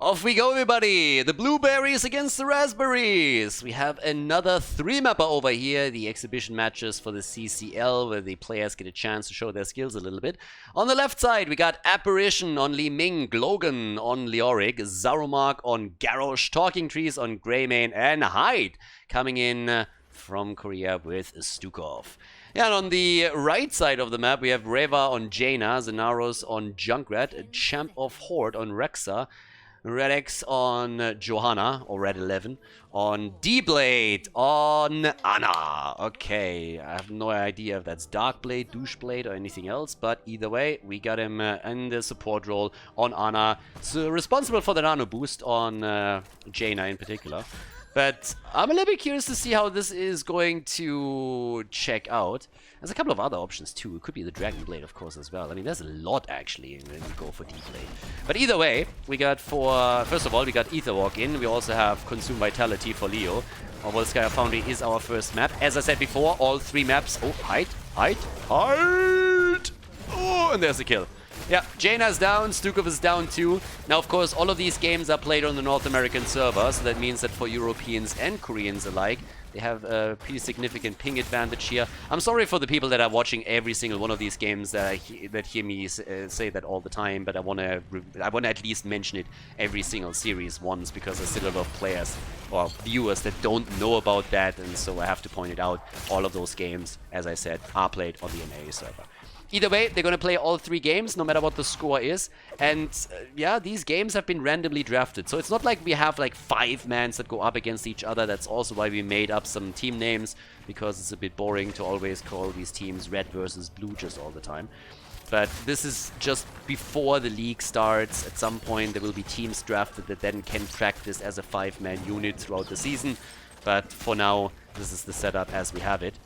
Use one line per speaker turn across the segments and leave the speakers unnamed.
Off we go, everybody! The blueberries against the raspberries! We have another 3-mapper over here, the exhibition matches for the CCL, where the players get a chance to show their skills a little bit. On the left side, we got Apparition on Li Ming, Logan on Leoric, Zarumark on Garrosh, Talking Trees on Greymane, and Hyde coming in from Korea with Stukov. Yeah, and on the right side of the map, we have Reva on Jaina, Zenaros on Junkrat, Champ of Horde on Rexa, Red X on Johanna, or Red 11, on D-Blade on Anna. Okay, I have no idea if that's Darkblade, Doucheblade, or anything else, but either way, we got him in the support role on Anna. So responsible for the nano boost on Jaina in particular. But I'm a little bit curious to see how this is going to check out. There's a couple of other options too. It could be the Dragon Blade, of course, as well. I mean, there's a lot actually when you go for D-Blade. But either way, we got first of all, we got Ether Walk in. We also have Consume Vitality for Leo. Volskaya Foundry is our first map. As I said before, all 3 maps. Oh, Hyde. Oh, and there's the kill. Yeah, Jaina's down, Stukov is down too. Now, of course, all of these games are played on the North American server, so that means that for Europeans and Koreans alike, they have a pretty significant ping advantage here. I'm sorry for the people that are watching every single one of these games that hear me say that all the time, but I want to at least mention it every single series once, because there's still a lot of players or viewers that don't know about that, and so I have to point it out. All of those games, as I said, are played on the NA server. Either way, they're going to play all 3 games, no matter what the score is. And yeah, these games have been randomly drafted. So it's not like we have like 5 mans that go up against each other. That's also why we made up some team names, because it's a bit boring to always call these teams red versus blue just all the time. But this is just before the league starts. At some point, there will be teams drafted that then can practice as a 5-man unit throughout the season. But for now, this is the setup as we have it.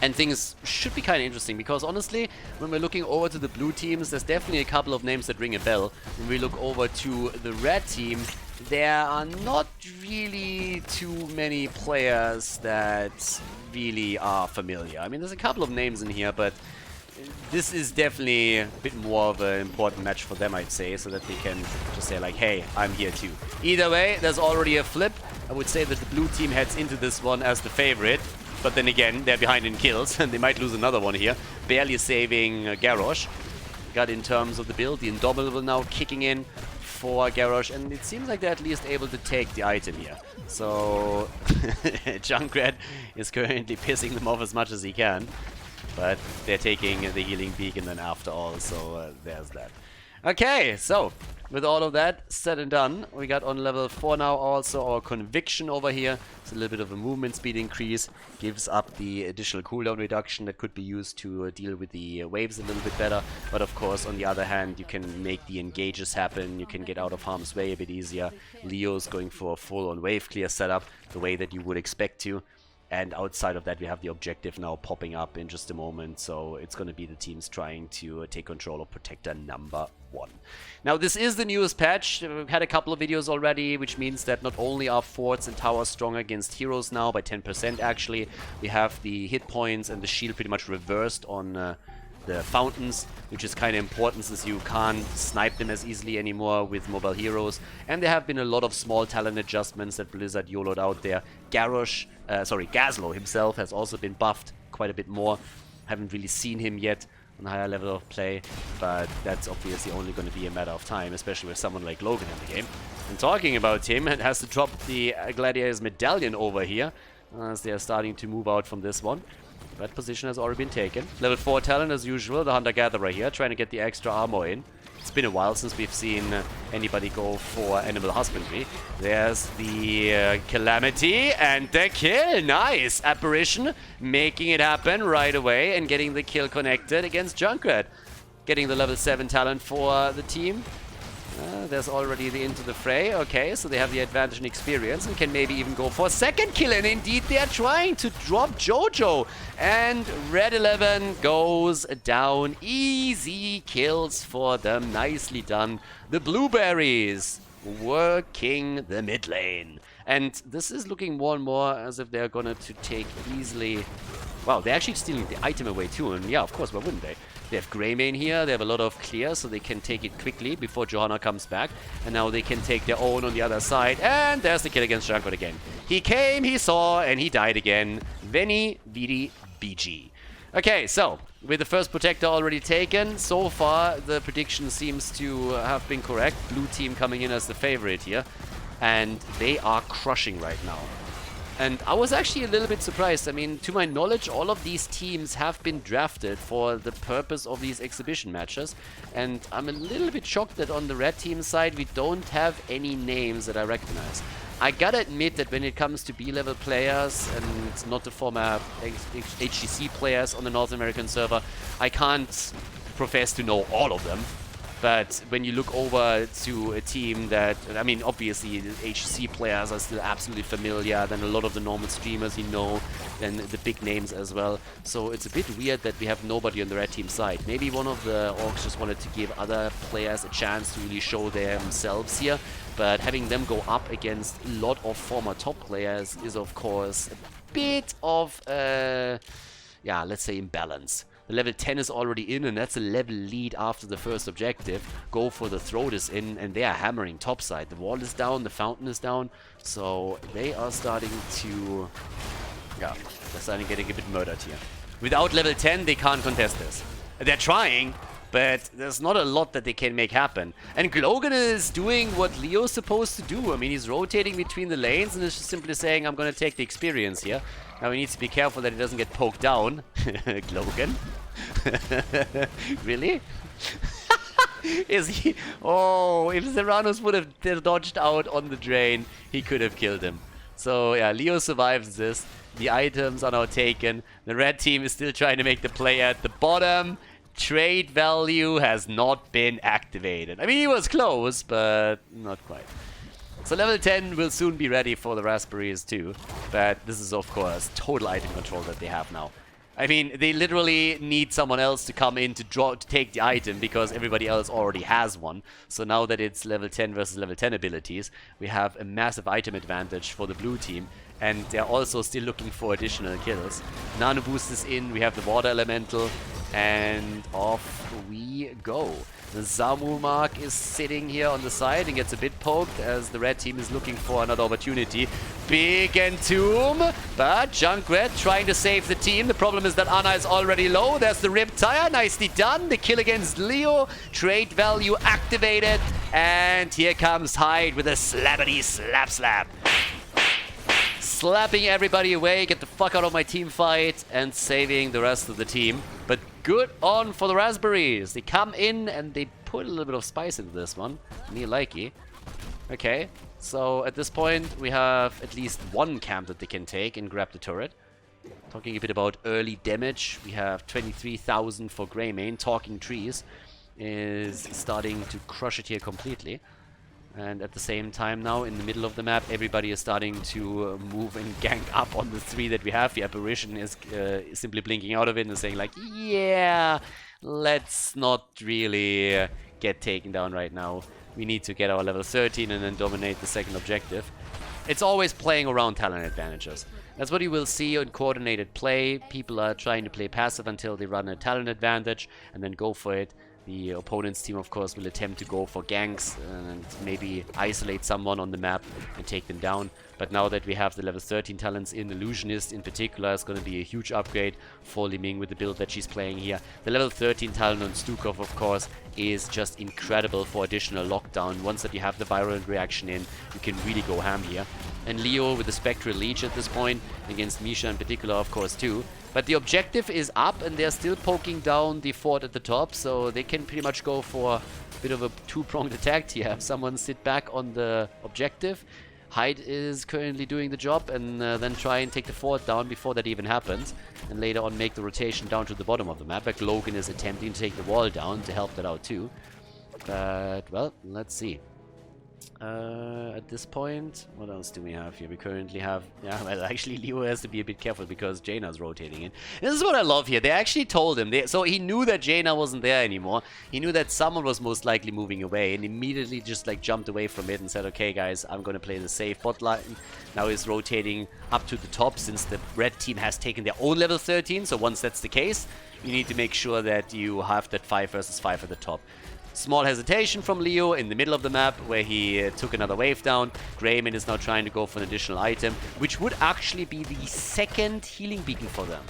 And things should be kind of interesting, because honestly, when we're looking over to the blue teams, there's definitely a couple of names that ring a bell. When we look over to the red team, there are not really too many players that really are familiar. I mean, there's a couple of names in here, but this is definitely a bit more of an important match for them, I'd say, so that they can just say like, hey, I'm here too. Either way, there's already a flip. I would say that the blue team heads into this one as the favorite. But then again, they're behind in kills, and they might lose another one here. Barely saving Garrosh. Got in terms of the build, the Indomitable now kicking in for Garrosh, and it seems like they're at least able to take the item here. So, Junkrat is currently pissing them off as much as he can. But they're taking the healing beacon then after all, so there's that. Okay, so with all of that said and done, we got on level 4 now also our Conviction over here. It's a little bit of a movement speed increase, gives up the additional cooldown reduction that could be used to deal with the waves a little bit better. But of course, on the other hand, you can make the engages happen, you can get out of harm's way a bit easier. Leo's going for a full-on wave clear setup, the way that you would expect to. And outside of that, we have the objective now popping up in just a moment. So it's going to be the teams trying to take control of Protector number 1. Now, this is the newest patch. We've had a couple of videos already, which means that not only are forts and towers stronger against heroes now by 10% actually. We have the hit points and the shield pretty much reversed on the fountains, which is kind of important since you can't snipe them as easily anymore with mobile heroes. And there have been a lot of small talent adjustments that Blizzard YOLO'd out there. Gazlowe himself has also been buffed quite a bit more. Haven't really seen him yet on a higher level of play, but that's obviously only going to be a matter of time, especially with someone like Logan in the game. And talking about him, it has to drop the Gladiator's Medallion over here, as they are starting to move out from this one. That position has already been taken. Level 4 talent as usual, the Hunter-Gatherer here, trying to get the extra armor in. It's been a while since we've seen anybody go for Animal Husbandry. There's the Calamity and the kill. Nice! Apparition making it happen right away and getting the kill connected against Junkrat. Getting the level 7 talent for the team. There's already the Into the Fray. Okay, so they have the advantage in experience and can maybe even go for a second kill. And indeed, they're trying to drop Jojo. And Red 11 goes down. Easy kills for them. Nicely done. The Blueberries working the mid lane. And this is looking more and more as if they're gonna to take easily... Wow, they're actually stealing the item away too. And yeah, of course, why wouldn't they? They have Greymane here. They have a lot of clear, so they can take it quickly before Johanna comes back. And now they can take their own on the other side. And there's the kill against Junkrat again. He came, he saw, and he died again. Veni, Vidi, BG. Okay, so with the first protector already taken, so far the prediction seems to have been correct. Blue team coming in as the favorite here. And they are crushing right now. And I was actually a little bit surprised. I mean, to my knowledge, all of these teams have been drafted for the purpose of these exhibition matches. And I'm a little bit shocked that on the red team side, we don't have any names that I recognize. I gotta admit that when it comes to B-level players and not the former HGC players on the North American server, I can't profess to know all of them. But when you look over to a team that, I mean, obviously the HGC players are still absolutely familiar, then a lot of the normal streamers you know, and the big names as well. So it's a bit weird that we have nobody on the red team side. Maybe one of the orgs just wanted to give other players a chance to really show themselves here. But having them go up against a lot of former top players is, of course, a bit of, yeah, let's say imbalance. The level 10 is already in, and that's a level lead after the first objective. Go for the throw this in, and they are hammering topside. The wall is down, the fountain is down, so they are starting to, yeah, they're starting getting a bit murdered here. Without level 10, they can't contest this. They're trying, but there's not a lot that they can make happen. And Glogan is doing what Leo's supposed to do. I mean, he's rotating between the lanes and is just simply saying, I'm gonna take the experience here. Now he needs to be careful that he doesn't get poked down. Glogan? Really? Is he? Oh, if Serranos would have dodged out on the drain, he could have killed him. So yeah, Leo survives this. The items are now taken. The red team is still trying to make the play at the bottom. Trade value has not been activated. I mean, he was close, but not quite. So level 10 will soon be ready for the Raspberries too. But this is, of course, total item control that they have now. I mean, they literally need someone else to come in to take the item because everybody else already has one. So now that it's level 10 versus level 10 abilities, we have a massive item advantage for the blue team. And they're also still looking for additional kills. Nano boost is in, we have the water elemental, and off we go. The Zamu mark is sitting here on the side and gets a bit poked as the red team is looking for another opportunity. Big Entomb, but Junkrat trying to save the team. The problem is that Ana is already low. There's the Rip Tire, nicely done. The kill against Leo, trade value activated, and here comes Hyde with a slappity slap. Slapping everybody away, get the fuck out of my team fight, and saving the rest of the team. But good on for the Raspberries. They come in and they put a little bit of spice into this one. Me likey. Okay, so at this point we have at least one camp that they can take and grab the turret. Talking a bit about early damage, we have 23,000 for Greymane. Talking Trees is starting to crush it here completely. And at the same time now, in the middle of the map, everybody is starting to move and gank up on the three that we have. The Apparition is simply blinking out of it and saying like, yeah, let's not really get taken down right now. We need to get our level 13 and then dominate the second objective. It's always playing around talent advantages. That's what you will see in coordinated play. People are trying to play passive until they run a talent advantage and then go for it. The opponent's team, of course, will attempt to go for ganks and maybe isolate someone on the map and take them down. But now that we have the level 13 talents in, Illusionist in particular is going to be a huge upgrade for Li Ming with the build that she's playing here. The level 13 talent on Stukov, of course, is just incredible for additional lockdown. Once that you have the virulent reaction in, you can really go ham here. And Leo with the Spectral Leech at this point, against Misha in particular, of course, too. But the objective is up, and they're still poking down the fort at the top, so they can pretty much go for a bit of a two-pronged attack here. Have someone sit back on the objective. Hyde is currently doing the job, and then try and take the fort down before that even happens. And later on make the rotation down to the bottom of the map. Like Logan is attempting to take the wall down to help that out too. But, well, let's see. At this point, what else do we have here? We currently have, yeah, well, actually Leo has to be a bit careful because Jaina's rotating in. This is what I love here. They actually told him, so he knew that Jaina wasn't there anymore. He knew that someone was most likely moving away and immediately just like jumped away from it and said, okay guys, I'm gonna play the safe bot line. Now he's rotating up to the top since the red team has taken their own level 13, so once that's the case, you need to make sure that you have that 5 versus 5 at the top. Small hesitation from Leo in the middle of the map where he took another wave down. Greyman is now trying to go for an additional item, which would actually be the second healing beacon for them.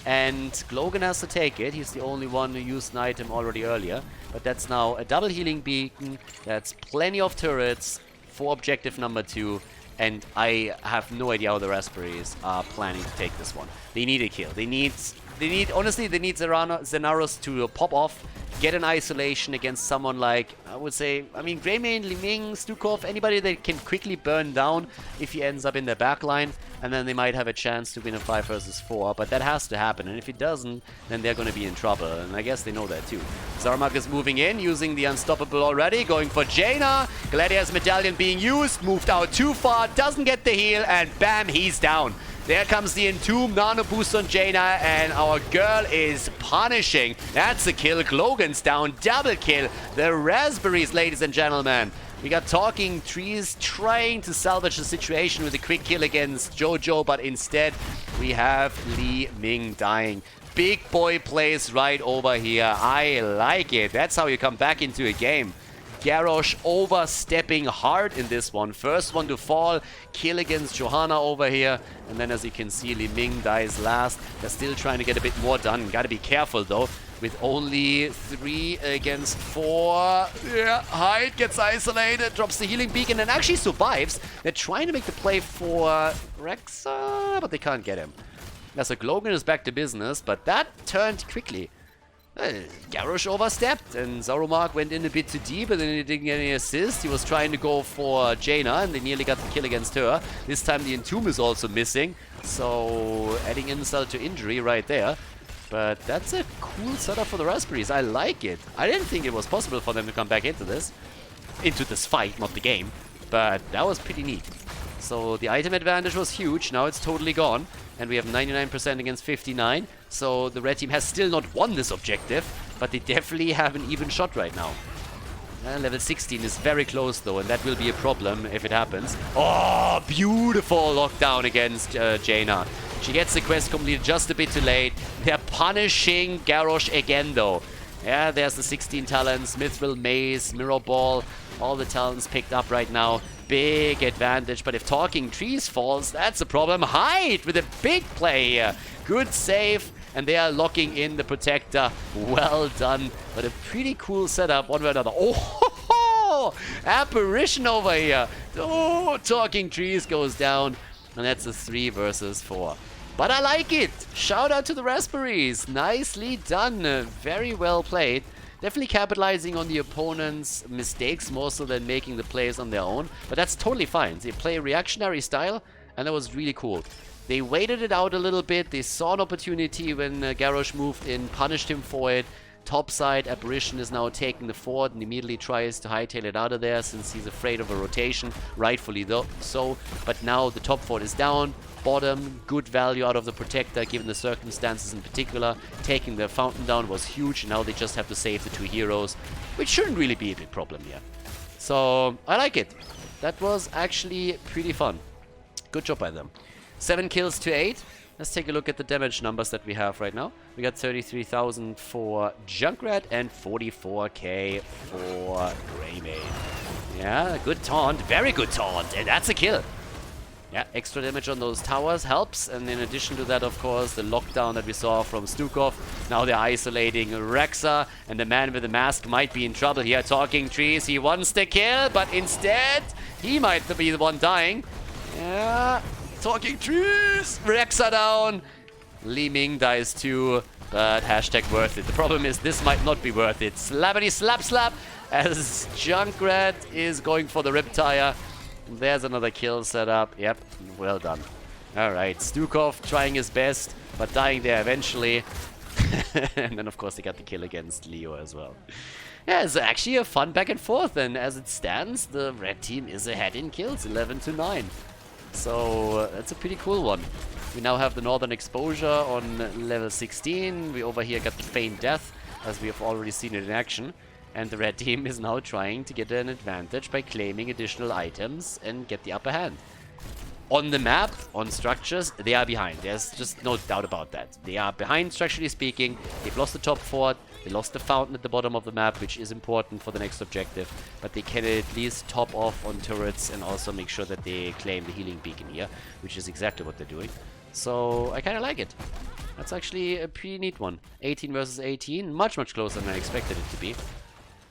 And Logan has to take it. He's the only one who used an item already earlier. But that's now a double healing beacon. That's plenty of turrets for objective number 2. And I have no idea how the Raspberries are planning to take this one. They need a kill. Honestly, they need Zenaros to pop off, get an isolation against someone like, I would say, I mean, Greymane, Li Ming, Stukov, anybody that can quickly burn down if he ends up in their backline, and then they might have a chance to win a 5 versus 4, but that has to happen, and if it doesn't, then they're going to be in trouble, and I guess they know that too. Zarmak is moving in, using the Unstoppable already, going for Jaina. Gladiator's Medallion being used, moved out too far, doesn't get the heal, and bam, he's down. There comes the Entomb, Nano Boost on Jaina, and our girl is punishing. That's a kill. Logan's down, double kill. The Raspberries, ladies and gentlemen. We got Talking Trees trying to salvage the situation with a quick kill against Jojo, but instead we have Li Ming dying. Big boy plays right over here. I like it. That's how you come back into a game. Garrosh overstepping hard in this one. First one to fall. Kill against Johanna over here. And then as you can see, Li Ming dies last. They're still trying to get a bit more done. Gotta be careful though. With only 3 against 4. Yeah, Hyde gets isolated. Drops the healing beacon and actually survives. They're trying to make the play for Rexa, but they can't get him. Yeah, so Logan is back to business, but that turned quickly. Garrosh overstepped and Zarumark went in a bit too deep and then he didn't get any assist. He was trying to go for Jaina and they nearly got the kill against her. This time the Entomb is also missing. So adding insult to injury right there. But that's a cool setup for the Raspberries. I like it. I didn't think it was possible for them to come back into this. Into this fight, not the game. But that was pretty neat. So the item advantage was huge. Now it's totally gone. And we have 99% against 59. So the red team has still not won this objective. But they definitely have an even shot right now. Level 16 is very close though. And that will be a problem if it happens. Oh, beautiful lockdown against Jaina. She gets the quest completed just a bit too late. They're punishing Garrosh again though. Yeah, there's the 16 talents. Mithril Maze, Mirror Ball. All the talents picked up right now. Big advantage, but if Talking Trees falls, that's a problem. Hyde with a big play here. Good save, and they are locking in the Protector. Well done, but a pretty cool setup, one way or another. Oh, Apparition over here. Oh, Talking Trees goes down, and that's a 3 versus 4. But I like it. Shout out to the Raspberries. Nicely done. Very well played. Definitely capitalizing on the opponent's mistakes more so than making the plays on their own. But that's totally fine. They play a reactionary style, and that was really cool. They waited it out a little bit. They saw an opportunity when Garrosh moved in, punished him for it. Topside, Apparition is now taking the fort and immediately tries to hightail it out of there since he's afraid of a rotation. Rightfully so. But now the top fort is down. Bottom, good value out of the Protector given the circumstances in particular. Taking the fountain down was huge. Now they just have to save the 2 heroes, which shouldn't really be a big problem here. So I like it. That was actually pretty fun. Good job by them. 7 kills to 8. Let's take a look at the damage numbers that we have right now. We got 33,000 for Junkrat and 44k for Greymane. Yeah, good taunt. Very good taunt. And that's a kill. Yeah, extra damage on those towers helps. And in addition to that, of course, the lockdown that we saw from Stukov. Now they're isolating Rexa. And the man with the mask might be in trouble here. Talking Trees. He wants the kill, but instead, he might be the one dying. Yeah. Talking Trees! Rexa down! Li Ming dies too, but hashtag worth it. The problem is this might not be worth it. Slappity slap slap as Junkrat is going for the Riptire. There's another kill set up. Yep, well done. Alright, Stukov trying his best, but dying there eventually. And then of course they got the kill against Leo as well. Yeah, it's actually a fun back and forth, and as it stands, the red team is ahead in kills, 11-9. So that's a pretty cool one. We now have the Northern Exposure on level 16. We over here got the Feigned Death, as we have already seen it in action. And the red team is now trying to get an advantage by claiming additional items and get the upper hand. on the map, on structures, they are behind. There's just no doubt about that. They are behind, structurally speaking. They've lost the top fort. They lost the fountain at the bottom of the map, which is important for the next objective. But they can at least top off on turrets and also make sure that they claim the healing beacon here, which is exactly what they're doing. So I kind of like it. That's actually a pretty neat one. 18 versus 18, much, much closer than I expected it to be.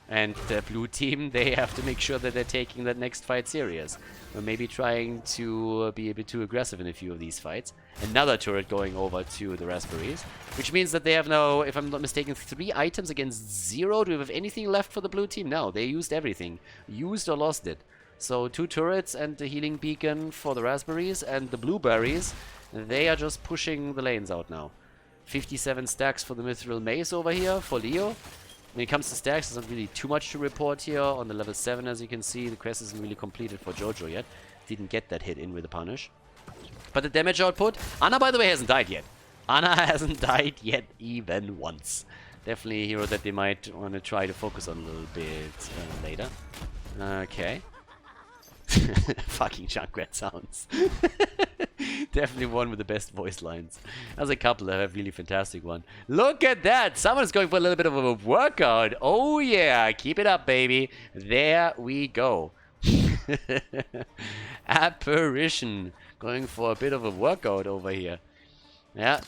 And the blue team, they have to make sure that they're taking that next fight serious. Or maybe trying to be a bit too aggressive in a few of these fights. Another turret going over to the Raspberries. Which means that they have now, if I'm not mistaken, 3 items against 0. Do we have anything left for the blue team? No, they used everything. Used or lost it. So 2 turrets and the healing beacon for the Raspberries. And the blueberries, they are just pushing the lanes out now. 57 stacks for the Mithril Mace over here for Leo. When it comes to stacks, there's not really too much to report here. On the level 7, as you can see, the quest isn't really completed for Jojo yet. Didn't get that hit in with the punish. But the damage output... Anna, by the way, hasn't died yet. Anna hasn't died yet even once. Definitely a hero that they might want to try to focus on a little bit later. Okay. Fucking Junkrat sounds. Definitely one with the best voice lines. There's a couple that have really fantastic one. Look at that! Someone's going for a little bit of a workout. Oh yeah, keep it up, baby. There we go. Apparition. Going for a bit of a workout over here. Yeah.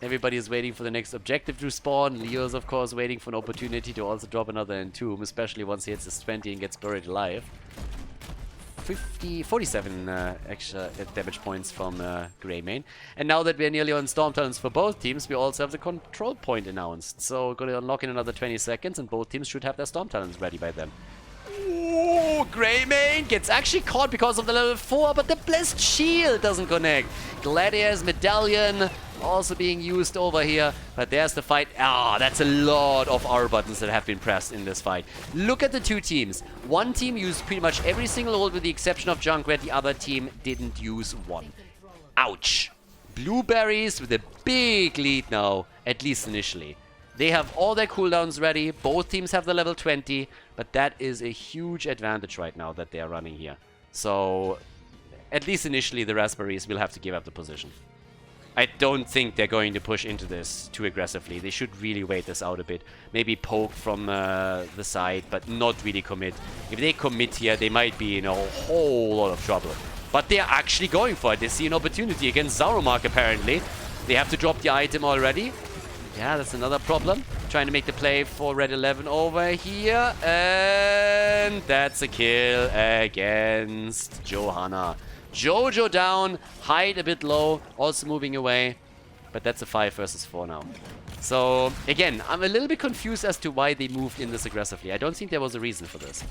Everybody is waiting for the next objective to spawn. Leo's, of course, waiting for an opportunity to also drop another Entomb, especially once he hits his 20 and gets buried alive. 47 extra damage points from Greymane. And now that we're nearly on Storm Talons for both teams, we also have the control point announced. So going to unlock in another 20 seconds and both teams should have their Storm Talons ready by then. Ooh, Greymane gets actually caught because of the level 4, but the Blessed Shield doesn't connect. Gladiator's Medallion also being used over here, but there's the fight. Ah, that's a lot of R buttons that have been pressed in this fight. Look at the two teams. One team used pretty much every single ult with the exception of Junkrat. The other team didn't use one. Ouch. Blueberries with a big lead now, at least initially. They have all their cooldowns ready. Both teams have the level 20, but that is a huge advantage right now that they are running here. So, at least initially, the Raspberries will have to give up the position. I don't think they're going to push into this too aggressively. They should really wait this out a bit. Maybe poke from the side, but not really commit. If they commit here, they might be in a whole lot of trouble. But they're actually going for it. They see an opportunity against Zaromark, apparently. They have to drop the item already. Yeah, that's another problem. Trying to make the play for Red 11 over here. And that's a kill against Johanna. Jojo down, hide a bit low, also moving away. But that's a 5 versus 4 now. So, again, I'm a little bit confused as to why they moved in this aggressively. I don't think there was a reason for this.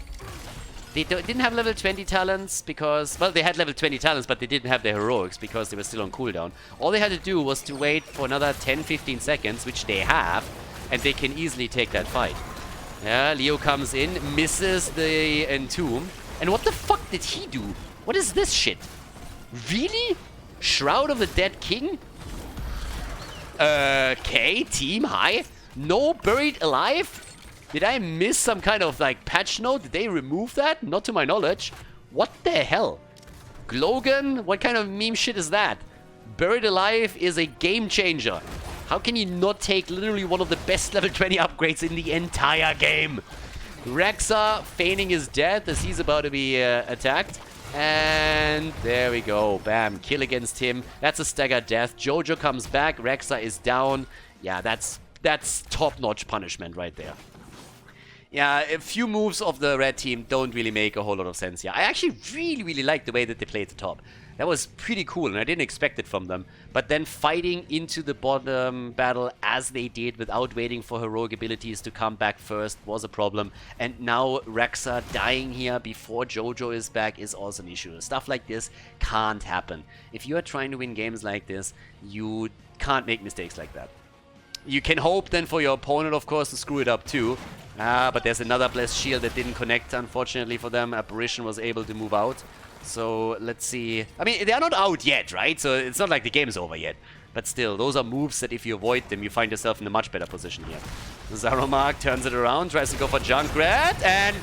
They didn't have level 20 talents because... Well, they had level 20 talents, but they didn't have their heroics because they were still on cooldown. All they had to do was to wait for another 10-15 seconds, which they have, and they can easily take that fight. Yeah, Leo comes in, misses the Entomb. And what the fuck did he do? What is this shit? Really? Shroud of the Dead King? Okay, team, hi. No buried alive? Did I miss some kind of, like, patch note? Did they remove that? Not to my knowledge. What the hell? Glogan? What kind of meme shit is that? Buried alive is a game changer. How can you not take literally one of the best level 20 upgrades in the entire game? Rexa feigning his death as he's about to be attacked. And there we go. Bam. Kill against him. That's a staggered death. Jojo comes back. Rexa is down. Yeah, that's top-notch punishment right there. Yeah, a few moves of the red team don't really make a whole lot of sense here. I actually really, really like the way that they played the top. That was pretty cool, and I didn't expect it from them. But then fighting into the bottom battle as they did without waiting for heroic abilities to come back first was a problem. And now Rexa dying here before Jojo is back is also an issue. Stuff like this can't happen. If you are trying to win games like this, you can't make mistakes like that. You can hope then for your opponent, of course, to screw it up too. But there's another Blessed Shield that didn't connect, unfortunately for them. Apparition was able to move out. So, let's see. I mean, they are not out yet, right? So, it's not like the game is over yet. But still, those are moves that if you avoid them, you find yourself in a much better position here. Zaromark turns it around, tries to go for Junkrat, and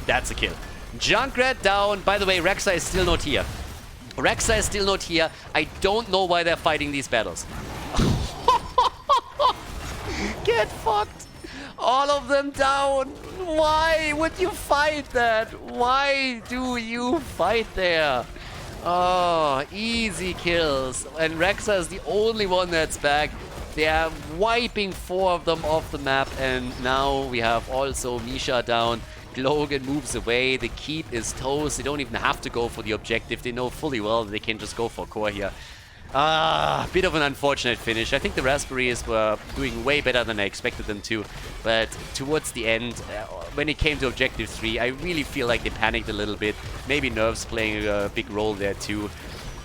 that's a kill. Junkrat down. By the way, Rexa is still not here. Rexa is still not here. I don't know why they're fighting these battles. Get fucked! All of them down! Why would you fight that? Why do you fight there? Oh, easy kills. And Rexa is the only one that's back. They are wiping 4 of them off the map, and now we have also Misha down. Logan moves away. The keep is toast. They don't even have to go for the objective. They know fully well that they can just go for core here. Bit of an unfortunate finish. I think the Raspberries were doing way better than I expected them to, but towards the end, when it came to Objective 3, I really feel like they panicked a little bit. Maybe nerves playing a big role there too,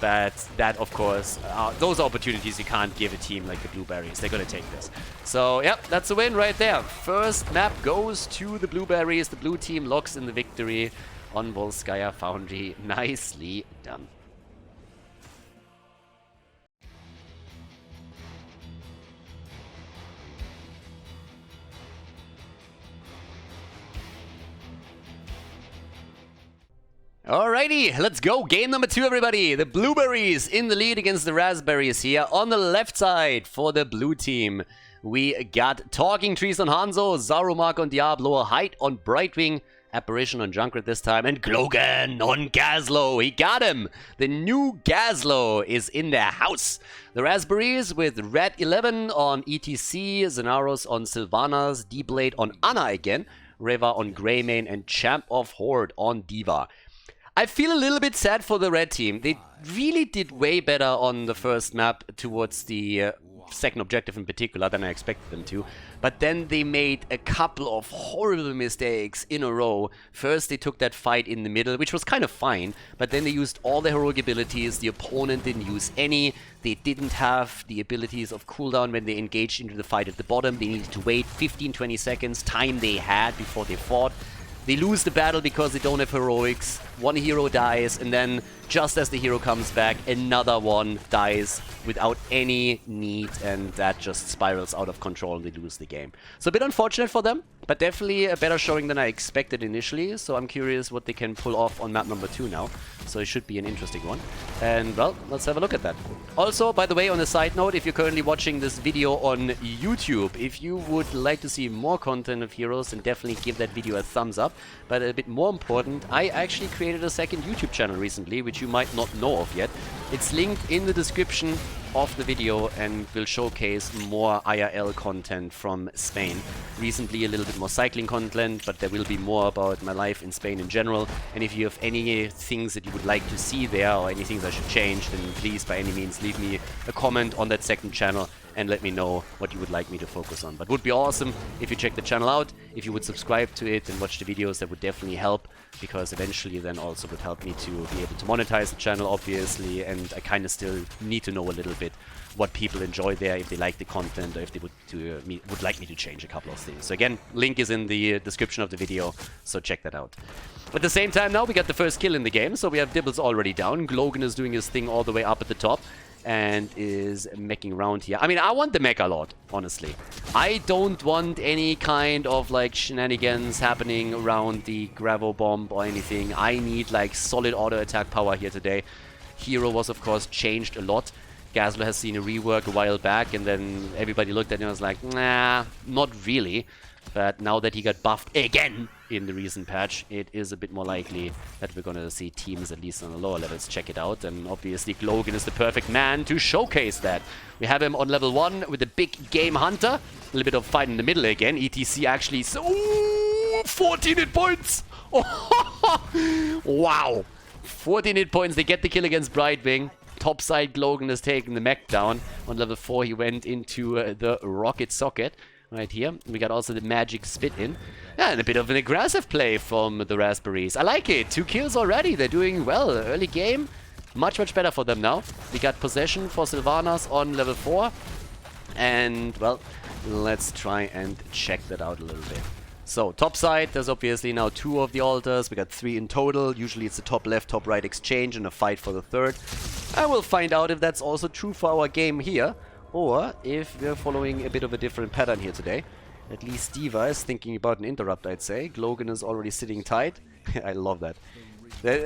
but that, of course, those are opportunities you can't give a team like the Blueberries. They're gonna take this. So, yeah, that's a win right there. First map goes to the Blueberries. The blue team locks in the victory on Volskaya Foundry. Nicely done. Alrighty, let's go. Game number 2, everybody. The Blueberries in the lead against the Raspberries here. On the left side for the blue team, we got Talking Trees on Hanzo, Zarumark on Diablo, Height on Brightwing, Apparition on Junkrat this time, and Glogan on Gazlowe. He got him. The new Gazlowe is in their house. The Raspberries with Red 11 on ETC, Zenaros on Sylvanas, D-Blade on Ana again, Reva on Greymane, and Champ of Horde on Diva. I feel a little bit sad for the red team. They really did way better on the first map towards the second objective in particular than I expected them to. But then they made a couple of horrible mistakes in a row. First, they took that fight in the middle, which was kind of fine. But then they used all the heroic abilities. The opponent didn't use any. They didn't have the abilities of cooldown when they engaged into the fight at the bottom. They needed to wait 15-20 seconds, time they had before they fought. They lose the battle because they don't have heroics. One hero dies, and then just as the hero comes back, another one dies without any need, and that just spirals out of control and they lose the game. So a bit unfortunate for them, but definitely a better showing than I expected initially. So I'm curious what they can pull off on map number 2 now. So it should be an interesting one. And well, let's have a look at that. Also, by the way, on a side note, if you're currently watching this video on YouTube, if you would like to see more content of Heroes, then definitely give that video a thumbs up. But a bit more important, I actually created a second YouTube channel recently, which you might not know of yet. It's linked in the description of the video and will showcase more IRL content from Spain. Recently a little bit more cycling content, but there will be more about my life in Spain in general. And if you have any things that you would like to see there or any things I should change, then please by any means leave me a comment on that second channel and let me know what you would like me to focus on. But would be awesome if you check the channel out, if you would subscribe to it and watch the videos. That would definitely help, because eventually then also would help me to be able to monetize the channel, obviously, and I kind of still need to know a little bit what people enjoy there, if they like the content, or if they would like me to change a couple of things. So again, link is in the description of the video, so check that out. At the same time now, we got the first kill in the game, so we have Dibbles already down. Glogan is doing his thing all the way up at the top and is meching around here. I mean, I want the mech a lot, honestly. I don't want any kind of like shenanigans happening around the Gravo bomb or anything. I need like solid auto attack power here today. Hero was of course changed a lot. Gazlowe has seen a rework a while back, and then everybody looked at him and was like, nah, not really. But now that he got buffed again in the recent patch, it is a bit more likely that we're gonna see teams at least on the lower levels check it out. And obviously Glogan is the perfect man to showcase that. We have him on level 1 with the big game hunter. A little bit of fight in the middle again. ETC actually... Ooh, 14 hit points! Wow! 14 hit points. They get the kill against Brightwing. Topside Glogan has taken the mech down. On level 4 he went into the rocket socket. Right here. We got also the magic spit in. Yeah, and a bit of an aggressive play from the Raspberries. I like it. 2 kills already. They're doing well. Early game. Much, much better for them now. We got possession for Sylvanas on level 4. And, well, let's try and check that out a little bit. So, top side, there's obviously now 2 of the altars. We got 3 in total. Usually it's a top left, top right exchange and a fight for the third. I will find out if that's also true for our game here, or if we're following a bit of a different pattern here today. At least Diva is thinking about an interrupt, I'd say. Glogan is already sitting tight. I love that.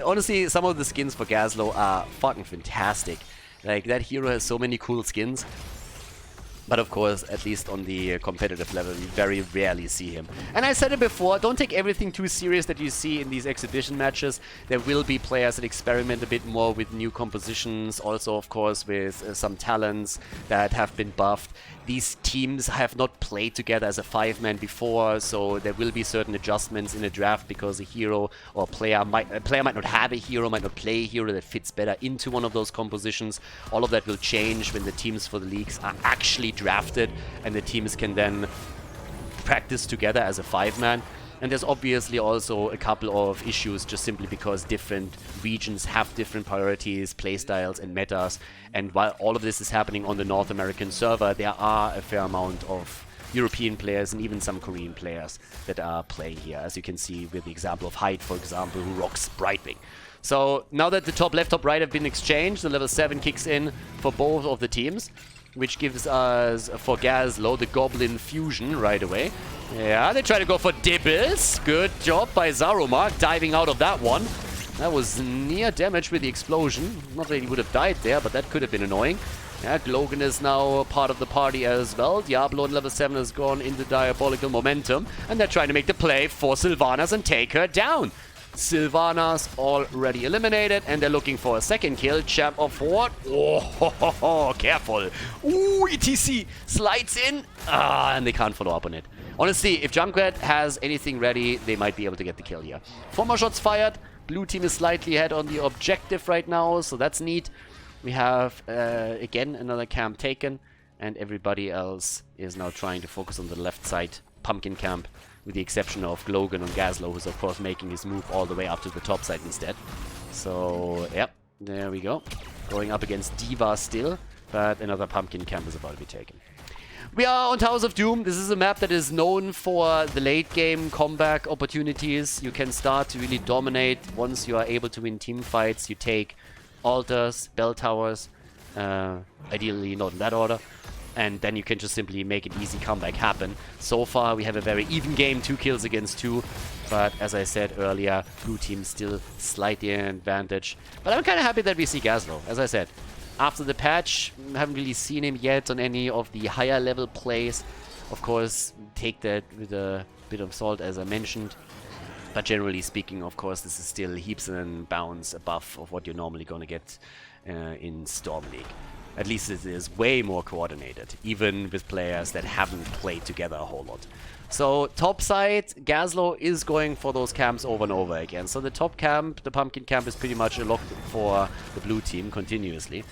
Honestly, some of the skins for Gazlowe are fucking fantastic. Like, that hero has so many cool skins. But of course, at least on the competitive level, we very rarely see him. And I said it before, don't take everything too serious that you see in these exhibition matches. There will be players that experiment a bit more with new compositions, also of course with some talents that have been buffed. These teams have not played together as a 5-man before, so there will be certain adjustments in a draft because a hero or a player might not have a hero, might not play a hero that fits better into one of those compositions. All of that will change when the teams for the leagues are actually drafted and the teams can then practice together as a 5-man. And there's obviously also a couple of issues just simply because different regions have different priorities, playstyles and metas. And while all of this is happening on the North American server, there are a fair amount of European players and even some Korean players that are playing here, as you can see with the example of Hyde, for example, who rocks Brightwing. So now that the top left, top right have been exchanged, the level 7 kicks in for both of the teams, which gives us, for Gazlowe, the Goblin Fusion right away. Yeah, they try to go for Dibbles. Good job by Zaromark, diving out of that one. That was near damage with the explosion. Not that he would have died there, but that could have been annoying. Yeah, Logan is now part of the party as well. Diablo on level 7 has gone into diabolical momentum, and they're trying to make the play for Sylvanas and take her down. Sylvanas already eliminated, and they're looking for a second kill. Champ of what? Oh, careful. Ooh, ETC slides in. And they can't follow up on it. Honestly, if Junkrat has anything ready, they might be able to get the kill here. 4 more shots fired. Blue team is slightly ahead on the objective right now, so that's neat. We have, again, another camp taken, and everybody else is now trying to focus on the left side pumpkin camp, with the exception of Logan and Gazlowe, who's of course making his move all the way up to the top side instead. So, yep, there we go. Going up against Diva still, but another pumpkin camp is about to be taken. We are on Towers of Doom. This is a map that is known for the late game comeback opportunities. You can start to really dominate once you are able to win team fights. You take altars, bell towers, ideally not in that order, and then you can just simply make an easy comeback happen. So far we have a very even game, 2 kills against 2, but as I said earlier, blue team still slightly in advantage. But I'm kind of happy that we see Gazlowe. As I said, after the patch, haven't really seen him yet on any of the higher level plays. Of course, take that with a bit of salt, as I mentioned. But generally speaking, of course, this is still heaps and bounds above of what you're normally going to get in Storm League. At least it is way more coordinated, even with players that haven't played together a whole lot. So, top side, Gazlowe is going for those camps over and over again. So the top camp, the pumpkin camp, is pretty much locked for the blue team continuously.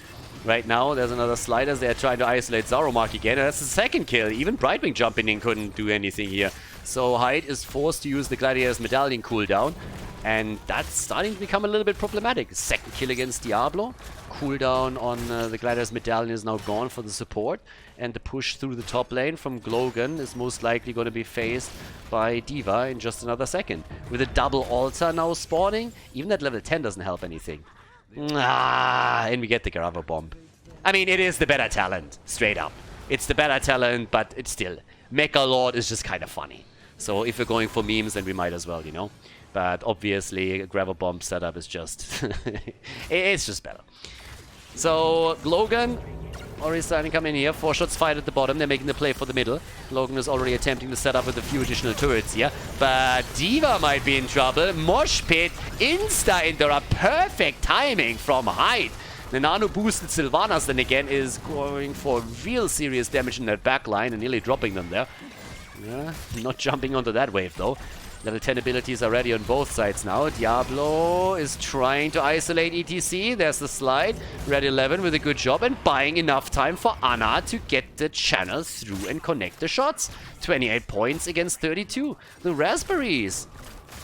Right now, there's another Sliders. They're trying to isolate Zaromark again. And that's the second kill. Even Brightwing jumping in couldn't do anything here. So Hyde is forced to use the Gladiator's Medallion cooldown. And that's starting to become a little bit problematic. Second kill against Diablo. Cooldown on the Gladiator's Medallion is now gone for the support. And the push through the top lane from Glogan is most likely going to be faced by Diva in just another second. With a double altar now spawning, even at level 10 doesn't help anything. And we get the Grava Bomb. I mean, it is the better talent, straight up. It's the better talent, but it's still. Mecha Lord is just kind of funny. So if we're going for memes, then we might as well, you know. But obviously, a Grava Bomb setup is just... it's just better. So, Logan already starting to come in here. 4 shots fired at the bottom. They're making the play for the middle. Logan is already attempting to set up with a few additional turrets here. But Diva might be in trouble. Mosh Pit, insta-interrupt. Perfect timing from Hyde. The nano-boosted Sylvanas then again is going for real serious damage in that back line and nearly dropping them there. Yeah, not jumping onto that wave though. Level 10 abilities are ready on both sides now. Diablo is trying to isolate ETC. There's the slide. Red 11 with a good job and buying enough time for Anna to get the channel through and connect the shots. 28 points against 32. The Raspberries.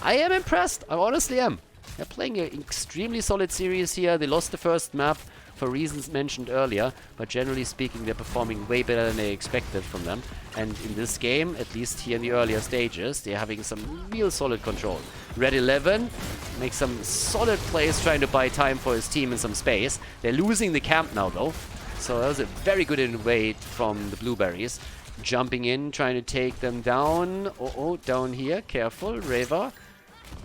I am impressed. I honestly am. They're playing an extremely solid series here. They lost the first map for reasons mentioned earlier, but generally speaking, they're performing way better than they expected from them. And in this game, at least here in the earlier stages, they're having some real solid control. Red 11 makes some solid plays trying to buy time for his team and some space. They're losing the camp now, though. So that was a very good invade from the Blueberries. Jumping in, trying to take them down. Oh, down here. Careful. Reva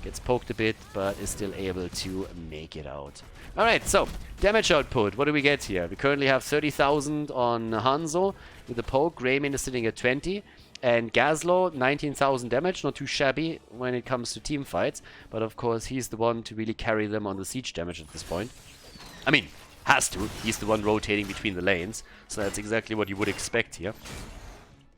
Gets poked a bit, but is still able to make it out. Alright, so damage output. What do we get here? We currently have 30,000 on Hanzo with the poke. Rayman is sitting at 20. And Gazlowe, 19,000 damage. Not too shabby when it comes to team fights. But of course, he's the one to really carry them on the siege damage at this point. I mean, has to. He's the one rotating between the lanes. So that's exactly what you would expect here.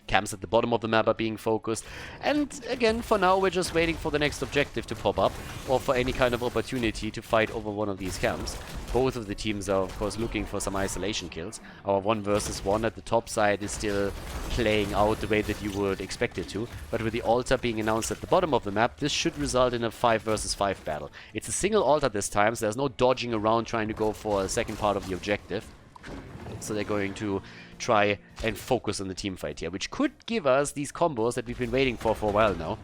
Camps at the bottom of the map are being focused. And again, for now, we're just waiting for the next objective to pop up, or for any kind of opportunity to fight over one of these camps. Both of the teams are, of course, looking for some isolation kills. Our 1 versus 1 at the top side is still playing out the way that you would expect it to. But with the altar being announced at the bottom of the map, this should result in a 5 versus 5 battle. It's a single altar this time, so there's no dodging around trying to go for a second part of the objective. So they're going to try and focus on the team fight here, which could give us these combos that we've been waiting for a while now.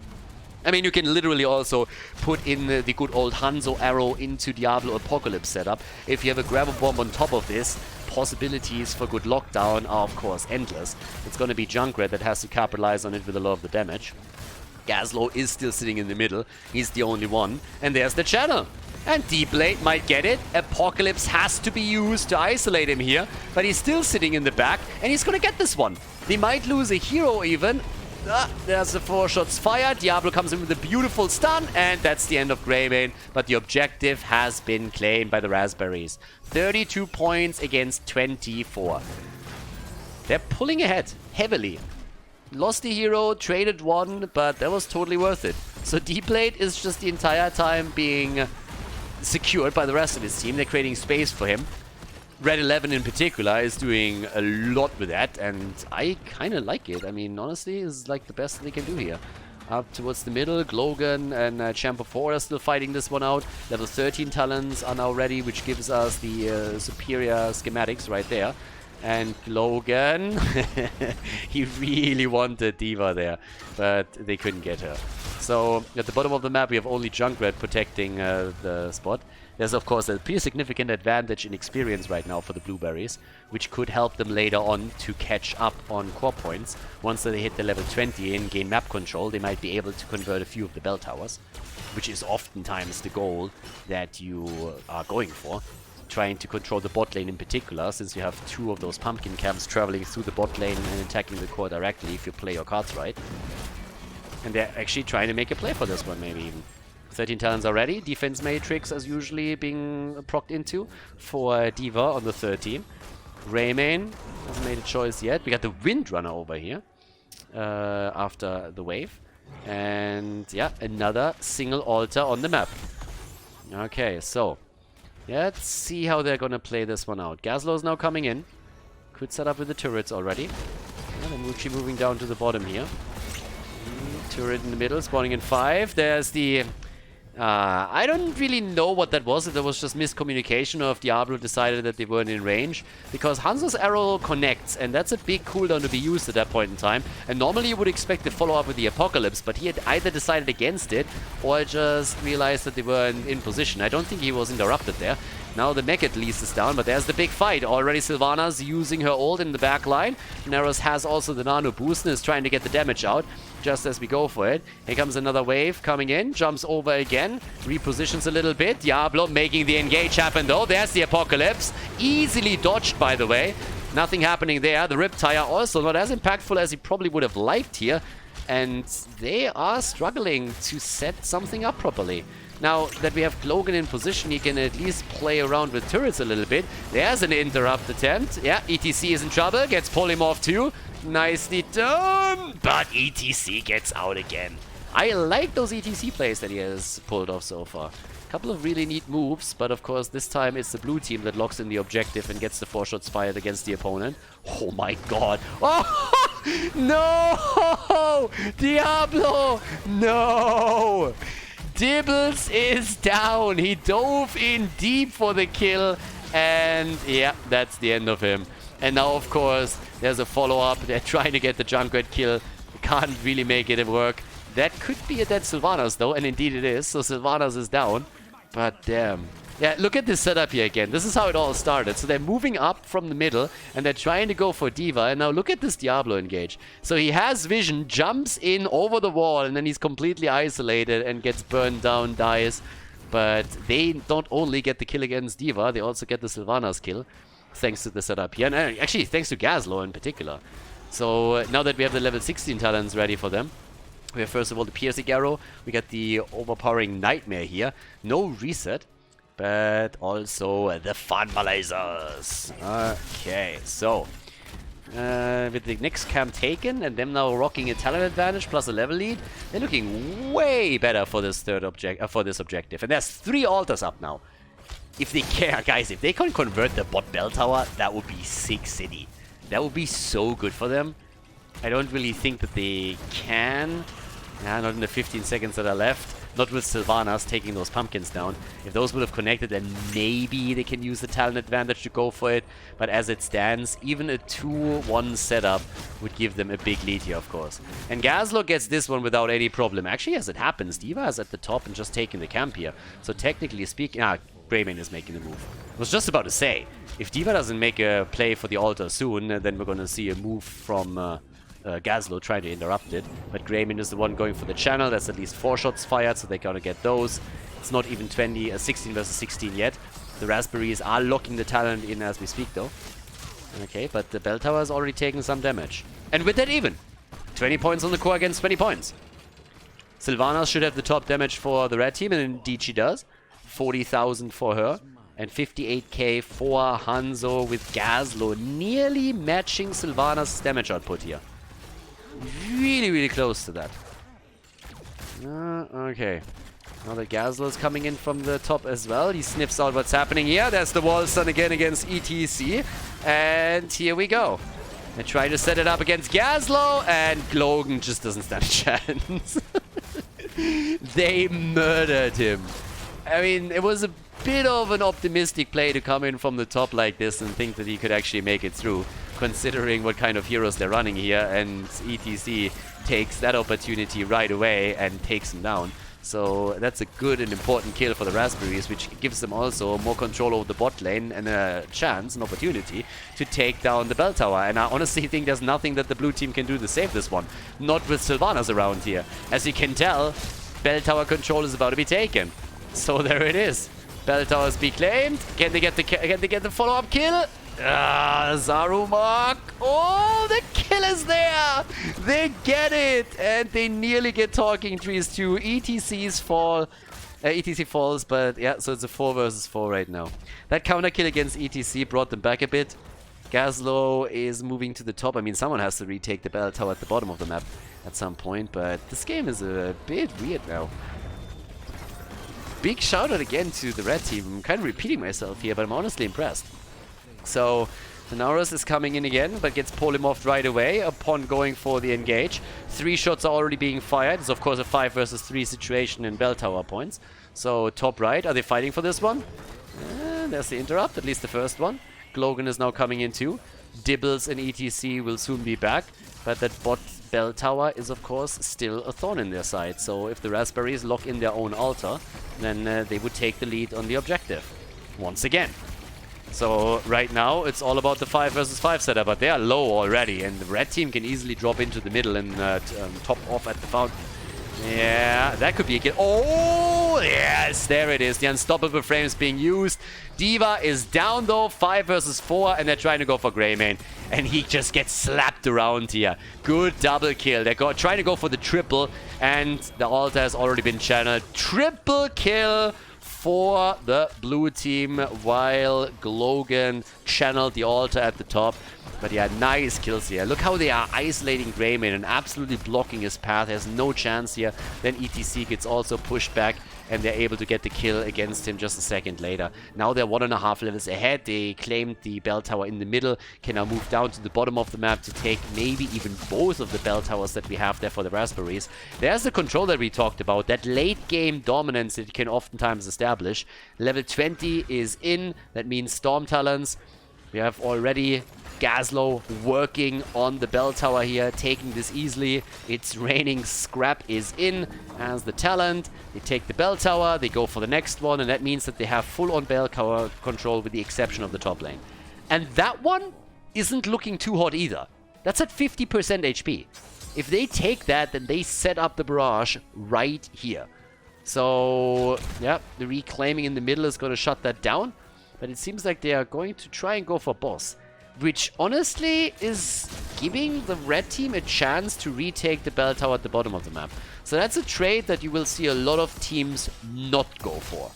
I mean, you can literally also put in the good old Hanzo arrow into Diablo Apocalypse setup. If you have a grabber bomb on top of this, possibilities for good lockdown are, of course, endless. It's going to be Junkrat that has to capitalize on it with a lot of the damage. Gazlowe is still sitting in the middle. He's the only one. And there's the channel. And D-Blade might get it. Apocalypse has to be used to isolate him here. But he's still sitting in the back. And he's going to get this one. They might lose a hero even. There's the 4 shots fired. Diablo comes in with a beautiful stun. And that's the end of Greymane. But the objective has been claimed by the Raspberries. 32 points against 24. They're pulling ahead heavily. Lost a hero, traded one, but that was totally worth it. So D-Blade is just the entire time being secured by the rest of his team. They're creating space for him. Red 11 in particular is doing a lot with that, and I kind of like it. I mean, honestly, it's like the best they can do here. Up towards the middle, Glogan and Champ of 4 are still fighting this one out. Level 13 talents are now ready, which gives us the superior schematics right there. And Logan, he really wanted D.Va there, but they couldn't get her. So at the bottom of the map, we have only Junkrat protecting the spot. There's, of course, a pretty significant advantage in experience right now for the Blueberries, which could help them later on to catch up on core points. Once they hit the level 20 and gain map control, they might be able to convert a few of the bell towers, which is oftentimes the goal that you are going for. Trying to control the bot lane in particular, since you have 2 of those pumpkin camps traveling through the bot lane and attacking the core directly if you play your cards right. And they're actually trying to make a play for this one, maybe even. 13 talents already. Defense Matrix as usually being procced into for D.Va on the 3rd team. Rayman hasn't made a choice yet. We got the Windrunner over here after the wave. And yeah, another single altar on the map. Okay, so let's see how they're gonna play this one out. Gazlowe's now coming in. Could set up with the turrets already. Yeah, then Muchi moving down to the bottom here. Turret in the middle, spawning in 5. There's the... I don't really know what that was, if there was just miscommunication or if Diablo decided that they weren't in range. Because Hanzo's arrow connects, and that's a big cooldown to be used at that point in time. And normally you would expect to follow up with the Apocalypse, but he had either decided against it or just realized that they were in position. I don't think he was interrupted there. Now the mech at least is down, but there's the big fight. Already Sylvana's using her ult in the back line. Naros has also the nano boost and is trying to get the damage out just as we go for it. Here comes another wave coming in, jumps over again, repositions a little bit. Diablo making the engage happen though. There's the Apocalypse. Easily dodged, by the way. Nothing happening there. The Riptire also not as impactful as he probably would have liked here. And they are struggling to set something up properly. Now that we have Glogan in position, he can at least play around with turrets a little bit. There's an interrupt attempt. Yeah, ETC is in trouble. Gets polymorph too. Nicely done. But ETC gets out again. I like those ETC plays that he has pulled off so far. A couple of really neat moves, but of course this time it's the blue team that locks in the objective and gets the 4 shots fired against the opponent. Oh my god. Oh, no! Diablo! No! Dibbles is down. He dove in deep for the kill. And yeah, that's the end of him. And now, of course, there's a follow-up. They're trying to get the Junkrat kill. Can't really make it work. That could be a dead Sylvanas, though. And indeed it is. So Sylvanas is down. But damn. Yeah, look at this setup here again. This is how it all started. So they're moving up from the middle, and they're trying to go for D.Va. And now look at this Diablo engage. So he has vision, jumps in over the wall, and then he's completely isolated and gets burned down, dies. But they don't only get the kill against D.Va, they also get the Sylvanas kill, thanks to the setup here. And actually, thanks to Gazlowe in particular. So now that we have the level 16 talents ready for them, we have first of all the piercing arrow, we got the overpowering nightmare here, no reset, but also the fun lasers. Okay, so with the next camp taken and them now rocking a talent advantage plus a level lead, they're looking way better for this objective. And there's 3 altars up now. If they care, guys, if they can convert the bot bell tower, that would be sick city. That would be so good for them. I don't really think that they can. Not in the 15 seconds that are left. Not with Sylvanas taking those pumpkins down. If those would have connected, then maybe they can use the talent advantage to go for it. But as it stands, even a 2-1 setup would give them a big lead here, of course. And Gazlowe gets this one without any problem. Actually, as it happens, D.Va is at the top and just taking the camp here. So technically speaking... Greymane is making the move. I was just about to say, if D.Va doesn't make a play for the altar soon, then we're going to see a move from... Gazlowe trying to interrupt it, but Greymane is the one going for the channel. That's at least 4 shots fired, so they're gonna get those. It's not even 16 versus 16 yet. The Raspberries are locking the talent in as we speak though. Okay, but the bell tower is already taking some damage. And with that even, 20 points on the core against 20 points. Sylvanas should have the top damage for the red team, and indeed she does. 40,000 for her. And 58k for Hanzo with Gazlowe nearly matching Sylvanas' damage output here. Really, really close to that. Okay. Now that Gazlowe is coming in from the top as well. He sniffs out what's happening here. There's the wall stun again against ETC. And here we go. They try to set it up against Gazlowe, and Logan just doesn't stand a chance. They murdered him. I mean, it was a bit of an optimistic play to come in from the top like this and think that he could actually make it through, considering what kind of heroes they're running here, and ETC takes that opportunity right away and takes him down. So that's a good and important kill for the Raspberries, which gives them also more control over the bot lane and a chance, an opportunity, to take down the bell tower. And I honestly think there's nothing that the blue team can do to save this one. Not with Sylvanas around here. As you can tell, bell tower control is about to be taken. So there it is. Bell towers be claimed. Can they get the follow-up kill? Zarumark. Oh, the kill is there. They get it, and they nearly get talking trees too. ETC's fall. ETC falls, but yeah, so it's a 4 versus 4 right now. That counter kill against ETC brought them back a bit. Gazlowe is moving to the top. I mean, someone has to retake the bell tower at the bottom of the map at some point, but this game is a bit weird now. Big shout out again to the red team. I'm kind of repeating myself here, but I'm honestly impressed. So, Naurus is coming in again, but gets polymorphed right away upon going for the engage. 3 shots are already being fired. It's of course a 5 versus 3 situation in bell tower points. So, top right, are they fighting for this one? There's the interrupt, at least the first one. Logan is now coming in too. Dibbles and ETC will soon be back, but that bot bell tower is of course still a thorn in their side. So if the Raspberries lock in their own altar, then they would take the lead on the objective once again. So right now it's all about the 5 versus 5 setup, but they are low already, and the red team can easily drop into the middle and top off at the fountain. Yeah, that could be a kill. Oh, yes, there it is. The unstoppable frames being used. D.Va is down though, 5 versus 4, and they're trying to go for Greymane. And he just gets slapped around here. Good double kill. They're trying to go for the triple, and the altar has already been channeled. Triple kill for the blue team, while Logan channeled the altar at the top. But yeah, nice kills here. Look how they are isolating Greymane and absolutely blocking his path. Has no chance here. Then ETC gets also pushed back, and they're able to get the kill against him just a second later. Now they're 1.5 levels ahead. They claimed the bell tower in the middle. Can now move down to the bottom of the map to take maybe even both of the bell towers that we have there for the Raspberries. There's the control that we talked about. That late game dominance that you can oftentimes establish. Level 20 is in. That means Storm Talons. We have already Gazlowe working on the bell tower here, taking this easily. It's raining. Scrap is in as the talent. They take the bell tower, they go for the next one, and that means that they have full-on bell tower control with the exception of the top lane. And that one isn't looking too hot either. That's at 50% HP. If they take that, then they set up the barrage right here. So, yeah, the reclaiming in the middle is going to shut that down. But it seems like they are going to try and go for boss, which honestly is giving the red team a chance to retake the bell tower at the bottom of the map. So that's a trade that you will see a lot of teams not go for.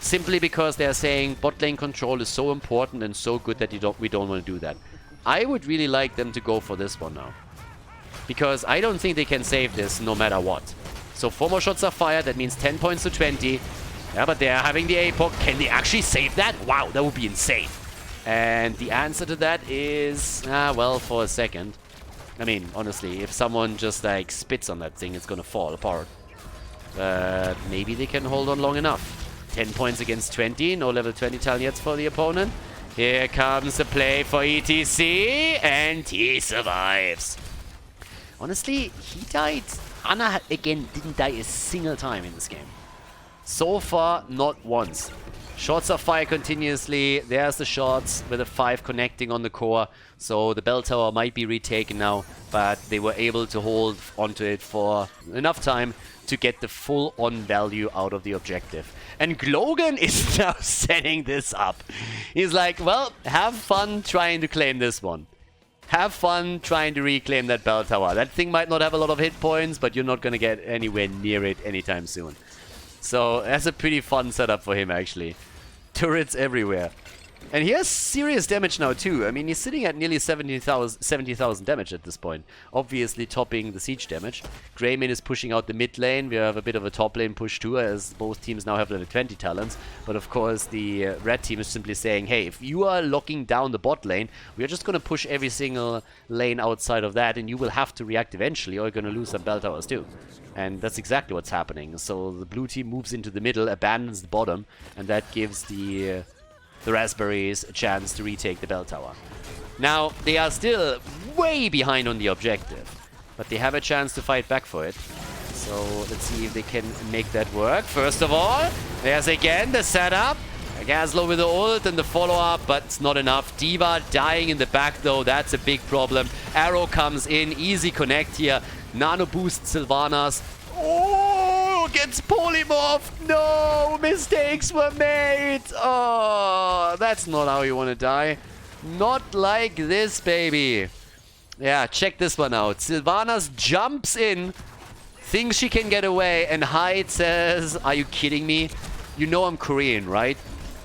Simply because they are saying bot lane control is so important and so good that we don't want to do that. I would really like them to go for this one now, because I don't think they can save this no matter what. So 4 more shots are fired, that means 10 points to 20. Yeah, but they are having the APOC. Can they actually save that? Wow, that would be insane. And the answer to that is, well, for a second. I mean, honestly, if someone just like spits on that thing, it's gonna fall apart. But maybe they can hold on long enough. 10 points against 20, no level 20 talents for the opponent. Here comes the play for ETC, and he survives. Honestly, he died. Ana, again, didn't die a single time in this game. So far, not once. Shots are fired continuously. There's the shots with a 5 connecting on the core. So the bell tower might be retaken now, but they were able to hold onto it for enough time to get the full-on value out of the objective. And Glogan is now setting this up. He's like, well, have fun trying to claim this one. Have fun trying to reclaim that bell tower. That thing might not have a lot of hit points, but you're not going to get anywhere near it anytime soon. So that's a pretty fun setup for him, actually. Turrets everywhere. And he has serious damage now, too. I mean, he's sitting at nearly 70,000 damage at this point. Obviously topping the siege damage. Greymane is pushing out the mid lane. We have a bit of a top lane push, too, as both teams now have level 20 talents. But, of course, the red team is simply saying, hey, if you are locking down the bot lane, we are just going to push every single lane outside of that, and you will have to react eventually, or you're going to lose some bell towers, too. And that's exactly what's happening. So the blue team moves into the middle, abandons the bottom, and that gives the Raspberries a chance to retake the bell tower. Now, they are still way behind on the objective, but they have a chance to fight back for it. So let's see if they can make that work. First of all, there's again the setup. Gazlowe with the ult and the follow-up, but it's not enough. D.Va dying in the back, though. That's a big problem. Arrow comes in. Easy connect here. Nano boost Sylvanas. Oh, gets polymorphed. No, mistakes were made. Oh, that's not how you want to die. Not like this, baby. Yeah, check this one out. Sylvanas jumps in, thinks she can get away, and Hyde says, are you kidding me? You know I'm Korean, right?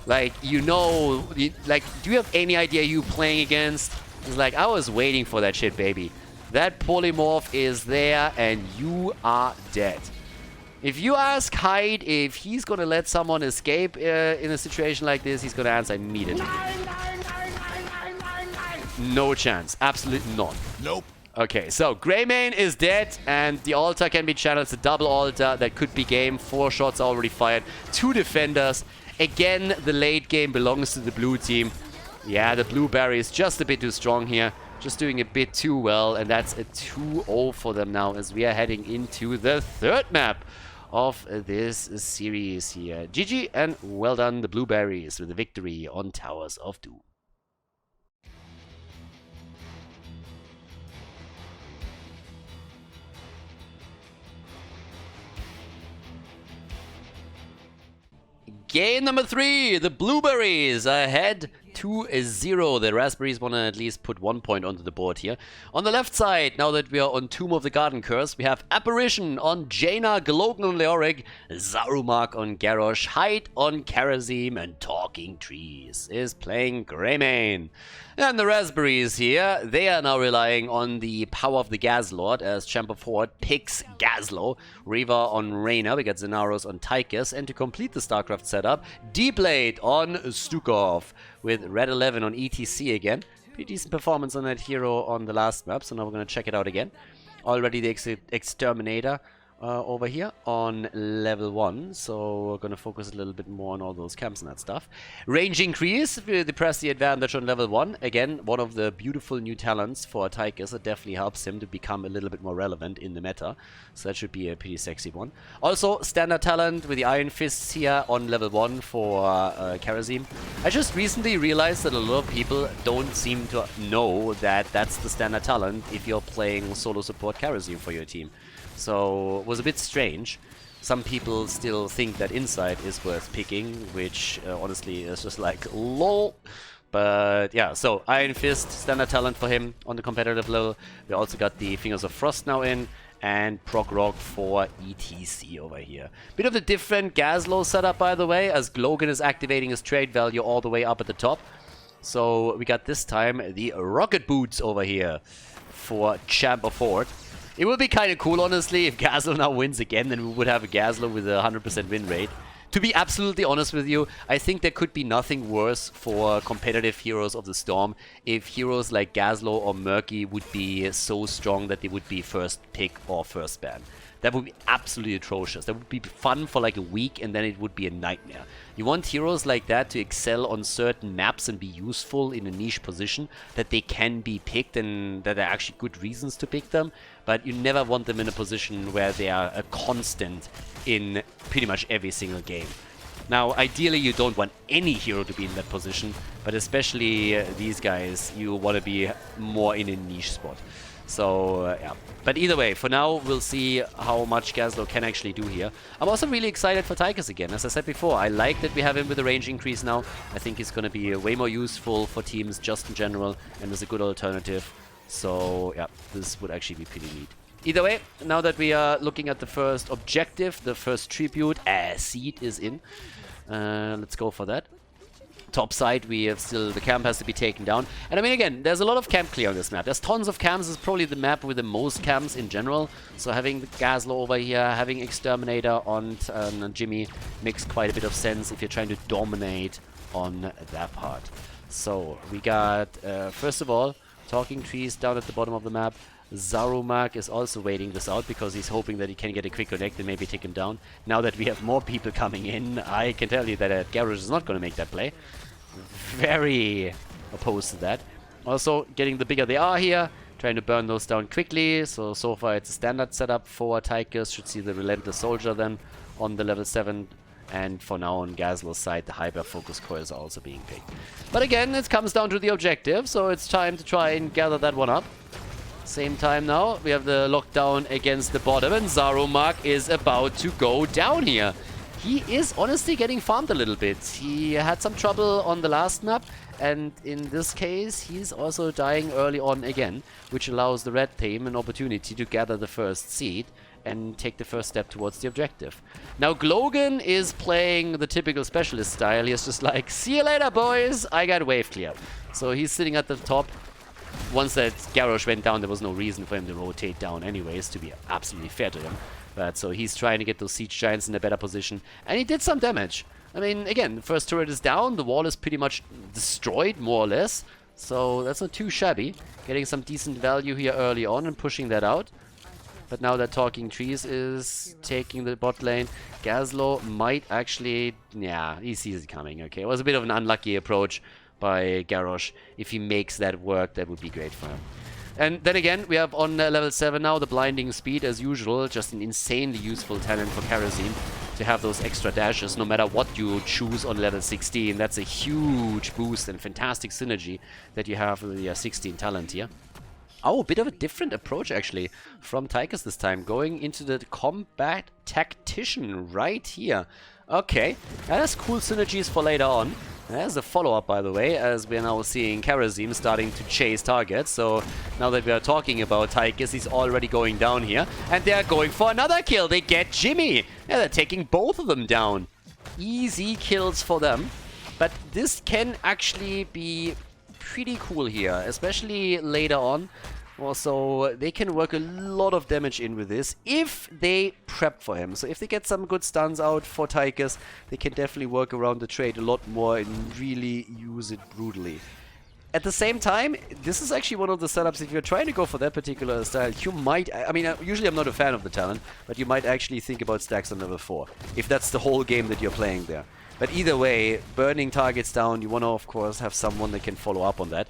Like, you know, like, do you have any idea who you're playing against? It's like, I was waiting for that shit, baby. That polymorph is there, and you are dead. If you ask Hyde if he's gonna let someone escape in a situation like this, he's gonna answer immediately. No chance. Absolutely none. Nope. Okay, so Greymane is dead, and the altar can be channeled. It's a double altar. That could be game. 4 shots already fired. 2 defenders. Again, the late game belongs to the blue team. Yeah, the blueberry is just a bit too strong here. Just doing a bit too well, and that's a 2-0 for them now as we are heading into the 3rd map of this series here. GG, and well done, the blueberries, with the victory on Towers of Doom. Game number 3, the blueberries ahead 2-0. The raspberries want to at least put 1 point onto the board here. On the left side, now that we are on Tomb of the Garden Curse, we have Apparition on Jaina, Glogan on Leoric, Zarumak on Garrosh, Hyde on Karazim, and Talking Trees is playing Greymane. And the raspberries here, they are now relying on the power of the Gazlord as Champ of Horde picks Gazlowe, Riva on Reyna, we got Zenaros on Tychus, and to complete the StarCraft setup, D-Blade on Stukov with Red 11 on ETC again. Pretty decent performance on that hero on the last map, so now we're going to check it out again. Already the Exterminator over here on level 1, so we're gonna focus a little bit more on all those camps and that stuff. Range increase, if you depress the advantage on level 1, again, one of the beautiful new talents for Tychus. It definitely helps him to become a little bit more relevant in the meta, so that should be a pretty sexy one. Also, standard talent with the Iron Fists here on level 1 for Karazim. I just recently realized that a lot of people don't seem to know that that's the standard talent if you're playing solo support Karazim for your team. So it was a bit strange. Some people still think that Insight is worth picking, which honestly is just like lol. But yeah, so Iron Fist, standard talent for him on the competitive level. We also got the Fingers of Frost now in, and Proc Rock for ETC over here. Bit of a different Gazlowe setup, by the way, as Glogan is activating his trade value all the way up at the top. So we got this time the Rocket Boots over here for Champ of Fort. It would be kind of cool, honestly, if Gazlowe now wins again, then we would have a Gazlowe with a 100% win rate. To be absolutely honest with you, I think there could be nothing worse for competitive Heroes of the Storm if heroes like Gazlowe or Murky would be so strong that they would be first pick or first ban. That would be absolutely atrocious. That would be fun for like a week, and then it would be a nightmare. You want heroes like that to excel on certain maps and be useful in a niche position, that they can be picked and that there are actually good reasons to pick them, but you never want them in a position where they are a constant in pretty much every single game. Now, ideally, you don't want any hero to be in that position, but especially these guys, you want to be more in a niche spot. So, yeah. But either way, for now, we'll see how much Gazlowe can actually do here. I'm also really excited for Tychus again. As I said before, I like that we have him with a range increase now. I think he's going to be way more useful for teams just in general, and is a good alternative. So, yeah, this would actually be pretty neat. Either way, now that we are looking at the first objective, the first tribute, Seed is in. Let's go for that. Top side, we have still, the camp has to be taken down. And I mean, again, there's a lot of camp clear on this map. There's tons of camps. It's probably the map with the most camps in general. So having Gazlowe over here, having Exterminator on Jimmy makes quite a bit of sense if you're trying to dominate on that part. So we got, first of all, Talking Trees down at the bottom of the map. Zarumak is also waiting this out because he's hoping that he can get a quick connect and maybe take him down. Now that we have more people coming in, I can tell you that Garage is not going to make that play. Very opposed to that. Also, getting the bigger they are here, trying to burn those down quickly. So far it's a standard setup for Tychus. Should see the Relentless Soldier then on the level 7. And for now on Gazlowe's side, the Hyper Focus Coils are also being picked. But again, it comes down to the objective, so it's time to try and gather that one up. Same time now, we have the lockdown against the bottom, and Zarumak is about to go down here. He is honestly getting farmed a little bit. He had some trouble on the last map, and in this case, he's also dying early on again, which allows the red team an opportunity to gather the first seed and take the first step towards the objective. Now, Glogan is playing the typical specialist style. He's just like, see you later, boys, I got wave clear. So he's sitting at the top. Once that Garrosh went down, there was no reason for him to rotate down anyways, to be absolutely fair to him. But so he's trying to get those Siege Giants in a better position, and he did some damage. I mean, again, the first turret is down, the wall is pretty much destroyed, more or less. So that's not too shabby. Getting some decent value here early on and pushing that out. But now that Talking Trees is taking the bot lane, Gazlowe might actually... yeah, he sees it coming, okay. It was a bit of an unlucky approach by Garrosh. If he makes that work, that would be great for him. And then again, we have on level 7 now the Blinding Speed as usual, just an insanely useful talent for Karazim to have those extra dashes no matter what you choose on level 16. That's a huge boost and fantastic synergy that you have with the 16 talent here. Oh, a bit of a different approach actually from Tychus this time, going into the Combat Tactician right here. Okay, that has cool synergies for later on. There's a follow-up, by the way, as we're now seeing Karazim starting to chase targets. So now that we are talking about Tychus, he's already going down here. And they're going for another kill. They get Jimmy. Yeah, they're taking both of them down. Easy kills for them. But this can actually be pretty cool here, especially later on. Also, they can work a lot of damage in with this if they prep for him. So if they get some good stuns out for Tychus, they can definitely work around the trade a lot more and really use it brutally. at the same time, this is actually one of the setups, if you're trying to go for that particular style, you might, I mean, usually I'm not a fan of the talent, but you might actually think about stacks on level 4, if that's the whole game that you're playing there. But either way, burning targets down, you want to, of course, have someone that can follow up on that.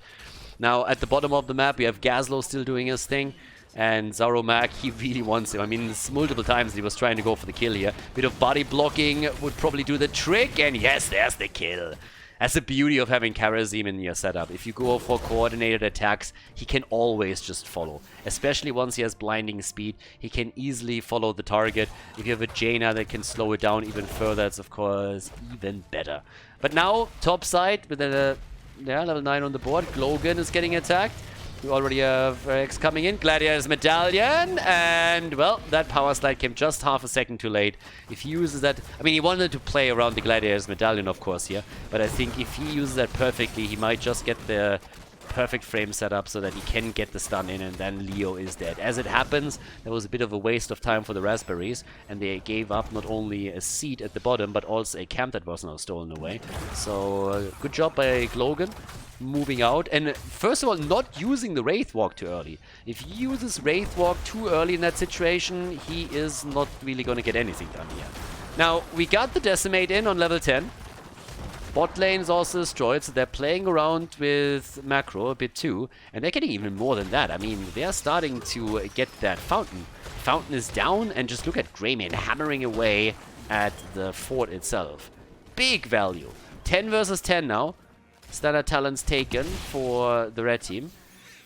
Now, at the bottom of the map, we have Gazlowe still doing his thing, and Zaromak, he really wants him. I mean, multiple times he was trying to go for the kill here. Bit of body blocking would probably do the trick, and yes, there's the kill. That's the beauty of having Karazim in your setup. If you go for coordinated attacks, he can always just follow. Especially once he has blinding speed, he can easily follow the target. If you have a Jaina that can slow it down even further, it's of course even better. But now, top side, with a level 9 on the board, Glogan is getting attacked. We already have X coming in, Gladiator's Medallion, and, well, that power slide came just half a second too late. If he uses that, I mean, he wanted to play around the Gladiator's Medallion, of course, here, but I think if he uses that perfectly, he might just get the perfect frame set up so that he can get the stun in, and then Leo is dead. As it happens, there was a bit of a waste of time for the Raspberries, and they gave up not only a seat at the bottom, but also a camp that was now stolen away. So, good job by Glogan. Moving out, and first of all, not using the Wraith Walk too early. If he uses Wraith Walk too early in that situation, he is not really going to get anything done here. Now, we got the Decimate in on level 10. Bot lane is also destroyed, so they're playing around with macro a bit too, and they're getting even more than that. I mean, they're starting to get that Fountain. Fountain is down, and just look at Greymane hammering away at the fort itself. Big value. 10 versus 10 now. Standard talents taken for the red team.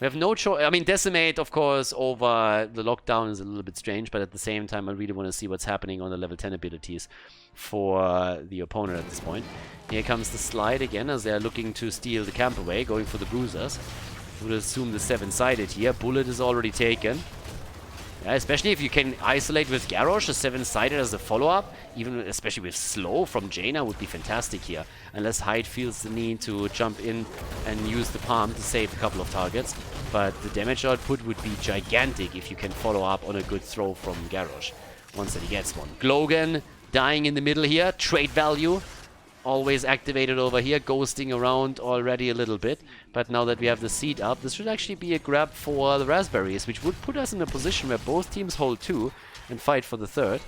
We have no choice. I mean, Decimate, of course, over the lockdown is a little bit strange, but at the same time, I really want to see what's happening on the level 10 abilities for the opponent at this point. Here comes the slide again, as they're looking to steal the camp away, going for the bruisers. Would assume the 7-sided here. Bullet is already taken. Yeah, especially if you can isolate with Garrosh, a 7-sided as a follow-up, even especially with slow from Jaina would be fantastic here. Unless Hyde feels the need to jump in and use the palm to save a couple of targets. But the damage output would be gigantic if you can follow up on a good throw from Garrosh. Once that he gets one. Glogan dying in the middle here, trade value. Always activated over here, ghosting around already a little bit. But now that we have the seed up, this should actually be a grab for the Raspberries, which would put us in a position where both teams hold 2 and fight for the 3rd.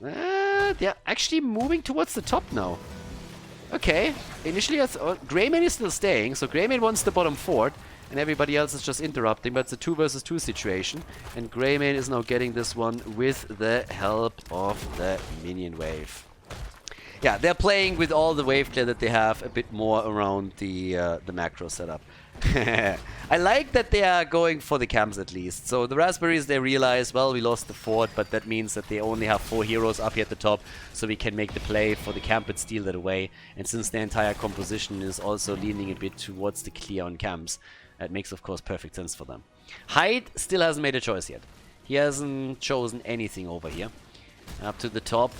They're actually moving towards the top now. Okay, initially Greymane is still staying, so Greymane wants the bottom fort, and everybody else is just interrupting, but it's a 2 versus 2 situation, and Greymane is now getting this one with the help of the minion wave. Yeah, they're playing with all the wave clear that they have a bit more around the macro setup. I like that they are going for the camps at least. So the Raspberries, they realize, well, we lost the fort, but that means that they only have 4 heroes up here at the top, so we can make the play for the camp and steal that away. And since their entire composition is also leaning a bit towards the clear on camps, that makes, of course, perfect sense for them. Hyde still hasn't made a choice yet. He hasn't chosen anything over here. Up to the top.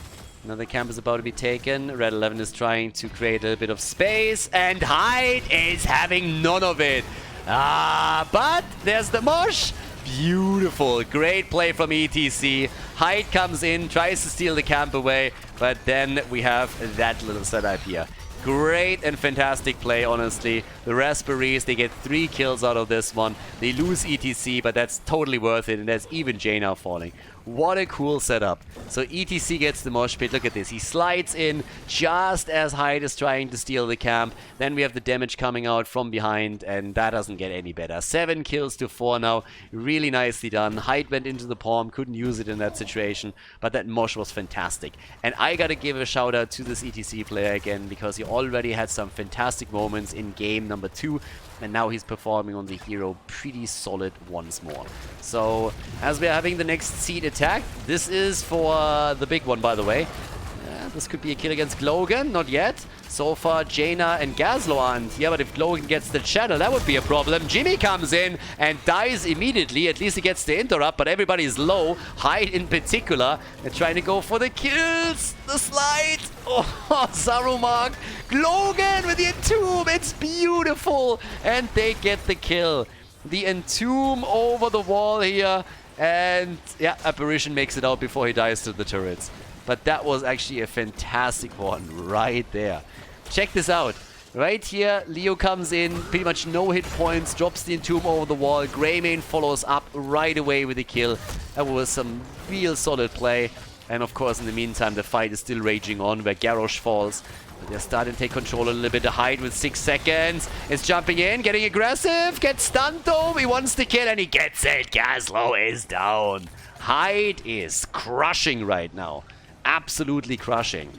Another camp is about to be taken. Red 11 is trying to create a bit of space, and Hyde is having none of it. But there's the mosh. Beautiful. Great play from ETC. Hyde comes in, tries to steal the camp away, but then we have that little setup here. Great and fantastic play, honestly. The Raspberries, they get 3 kills out of this one. They lose ETC, but that's totally worth it, and there's even Jaina falling. What a cool setup. So ETC gets the mosh pit. Look at this. He slides in just as Hyde is trying to steal the camp. Then we have the damage coming out from behind, and that doesn't get any better. 7 kills to 4 now. Really nicely done. Hyde went into the palm, couldn't use it in that situation, but that mosh was fantastic. And I gotta give a shout out to this ETC player again, because he already had some fantastic moments in game number 2. And now he's performing on the hero pretty solid once more. So, as we're having the next seed attack, this is for the big one, by the way. This could be a kill against Glogan, not yet. So far, Jaina and Gazlowe aren't. Yeah, but if Glogan gets the channel, that would be a problem. Jimmy comes in and dies immediately. At least he gets the interrupt, but everybody's low. Hyde in particular. They're trying to go for the kills. The slide. Oh, Zarumark. Glogan with the entomb. It's beautiful. And they get the kill. The entomb over the wall here. And yeah, Apparition makes it out before he dies to the turrets. But that was actually a fantastic one right there. Check this out. Right here, Leo comes in, pretty much no hit points, drops the Entomb over the wall. Greymane follows up right away with a kill. That was some real solid play. And of course, in the meantime, the fight is still raging on where Garrosh falls. But they're starting to take control a little bit. The Hyde with 6 seconds is jumping in, getting aggressive, gets stunned though. He wants the kill and he gets it. Gazlowe is down. Hyde is crushing right now. Absolutely crushing.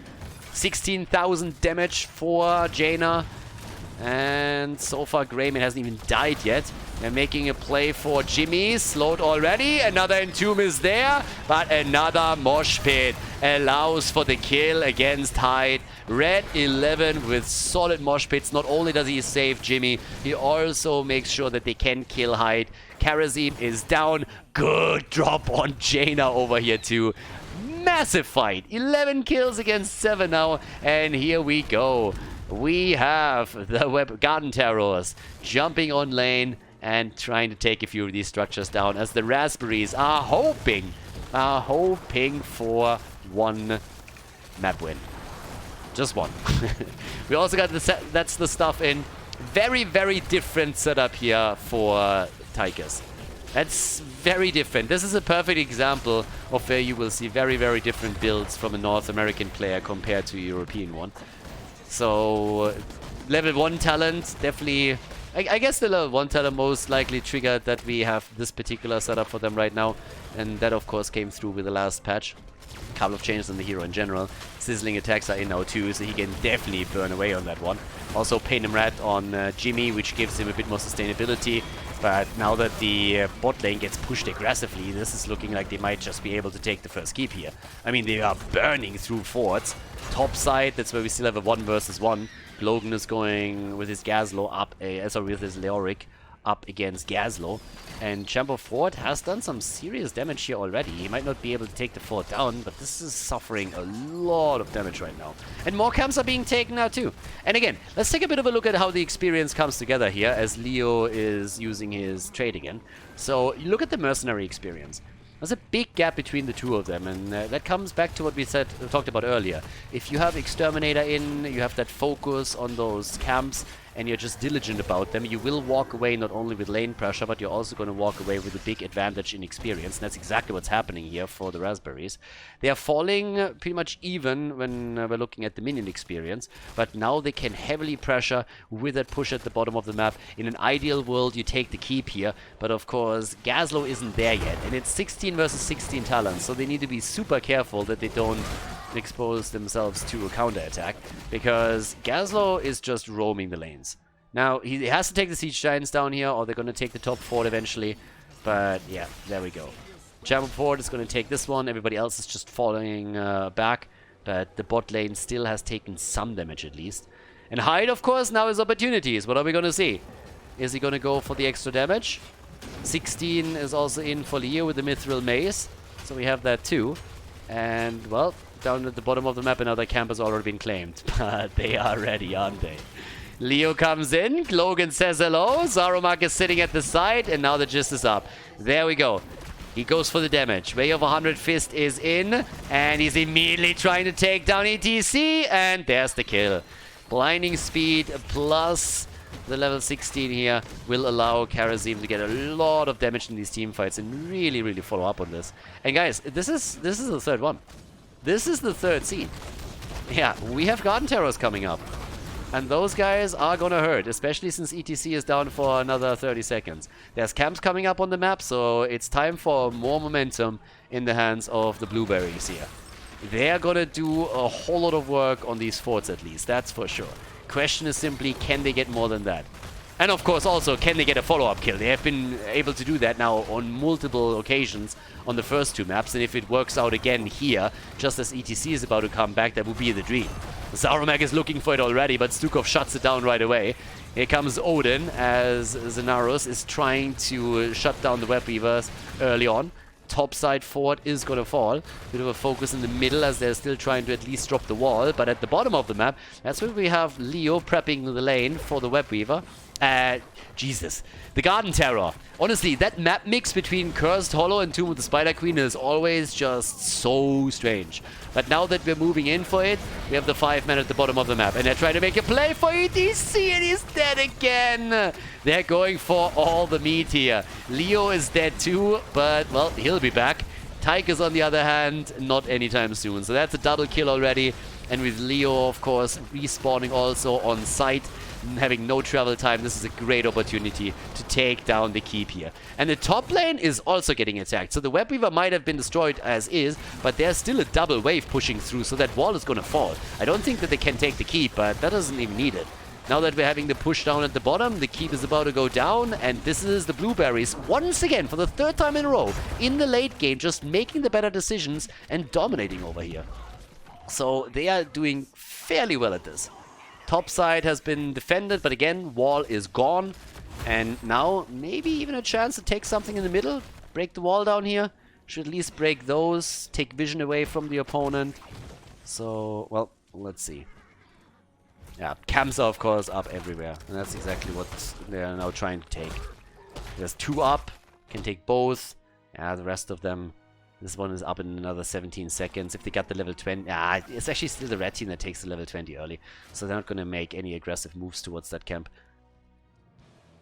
16,000 damage for Jaina. And so far, Greymane hasn't even died yet. They're making a play for Jimmy. Slowed already. Another Entomb is there. But another Mosh Pit allows for the kill against Hyde. Red 11 with solid Mosh Pits. Not only does he save Jimmy, he also makes sure that they can kill Hyde. Karazim is down. Good drop on Jaina over here too. Massive fight. 11 kills against 7 now. And here we go. We have the Garden Terrors jumping on lane and trying to take a few of these structures down as the Raspberries are hoping for one map win. Just one. We also got that's the stuff in. Very, very different setup here for Tigers. That's very different. This is a perfect example of where you will see very, very different builds from a North American player compared to a European one. So, level 1 talent, definitely... I guess the level 1 talent most likely triggered that we have this particular setup for them right now. And that, of course, came through with the last patch. A couple of changes in the hero in general. Sizzling attacks are in now too, so he can definitely burn away on that one. Also, Pain and Rat on Jimmy, which gives him a bit more sustainability. But now that the bot lane gets pushed aggressively, this is looking like they might just be able to take the first keep here. I mean, they are burning through forts. Top side, that's where we still have a 1 versus 1. Logan is going with his Gazlowe up, with his Leoric up against Gazlowe. And Chamber Fort has done some serious damage here already. He might not be able to take the fort down, but this is suffering a lot of damage right now. And more camps are being taken now too. And again, let's take a bit of a look at how the experience comes together here as Leo is using his trade again. So you look at the mercenary experience. There's a big gap between the two of them, and that comes back to what we talked about earlier. If you have Exterminator in, you have that focus on those camps, and you're just diligent about them, you will walk away not only with lane pressure, but you're also going to walk away with a big advantage in experience. And that's exactly what's happening here for the Raspberries. They are falling pretty much even when we're looking at the minion experience, but now they can heavily pressure with that push at the bottom of the map. In an ideal world, you take the keep here, but of course, Gazlowe isn't there yet, and it's 16 versus 16 talents, so they need to be super careful that they don't expose themselves to a counter-attack, because Gazlowe is just roaming the lanes. Now, he has to take the Siege Giants down here, or they're going to take the top fort eventually, but yeah, there we go. Chamber Fort is going to take this one, everybody else is just falling back, but the bot lane still has taken some damage at least. And Hyde, of course, now has opportunities. What are we going to see? Is he going to go for the extra damage? 16 is also in for Leo with the Mithril Mace, so we have that too. And, well, down at the bottom of the map, another camp has already been claimed. But they are ready, aren't they? Leo comes in. Logan says hello. Zaromak is sitting at the side. And now the gist is up. There we go. He goes for the damage. Way of 100 Fist is in. And he's immediately trying to take down ETC. And there's the kill. Blinding Speed plus the level 16 here will allow Karazim to get a lot of damage in these team fights and really, really follow up on this. And guys, this is the third one. This is the third scene. Yeah, we have Garden Terrors coming up. And those guys are gonna hurt, especially since ETC is down for another 30 seconds. There's camps coming up on the map, so it's time for more momentum in the hands of the Blueberries here. They're gonna do a whole lot of work on these forts at least, that's for sure. Question is simply, can they get more than that? And of course also, can they get a follow-up kill? They have been able to do that now on multiple occasions on the first two maps, and if it works out again here, just as ETC is about to come back, that would be the dream. Zaromak is looking for it already, but Stukov shuts it down right away. Here comes Odin, as Xenarus is trying to shut down the Web Weavers early on. Topside fort is going to fall. Bit of a focus in the middle as they're still trying to at least drop the wall. But at the bottom of the map, that's where we have Leo prepping the lane for the Web Weaver. Jesus. The Garden Terror. Honestly, that map mix between Cursed Hollow and Tomb of the Spider Queen is always just so strange. But now that we're moving in for it, we have the 5-man at the bottom of the map. And they're trying to make a play for ETC, and he's dead again. They're going for all the meat here. Leo is dead too, but, well, he'll be back. Tychus, on the other hand, not anytime soon. So that's a double kill already. And with Leo, of course, respawning also on site, having no travel time, this is a great opportunity to take down the keep here. And the top lane is also getting attacked. So the Web Weaver might have been destroyed as is, but there's still a double wave pushing through, so that wall is going to fall. I don't think that they can take the keep, but that doesn't even need it. Now that we're having the push down at the bottom, the keep is about to go down, and this is the Blueberries once again for the 3rd time in a row in the late game, just making the better decisions and dominating over here. So they are doing fairly well at this. Top side has been defended, but again, wall is gone. And now maybe even a chance to take something in the middle. Break the wall down here. Should at least break those. Take vision away from the opponent. So, well, let's see. Yeah, camps are of course up everywhere. And that's exactly what they are now trying to take. There's 2 up. Can take both. Yeah, the rest of them. This one is up in another 17 seconds. If they got the level 20... it's actually still the red team that takes the level 20 early. So they're not going to make any aggressive moves towards that camp.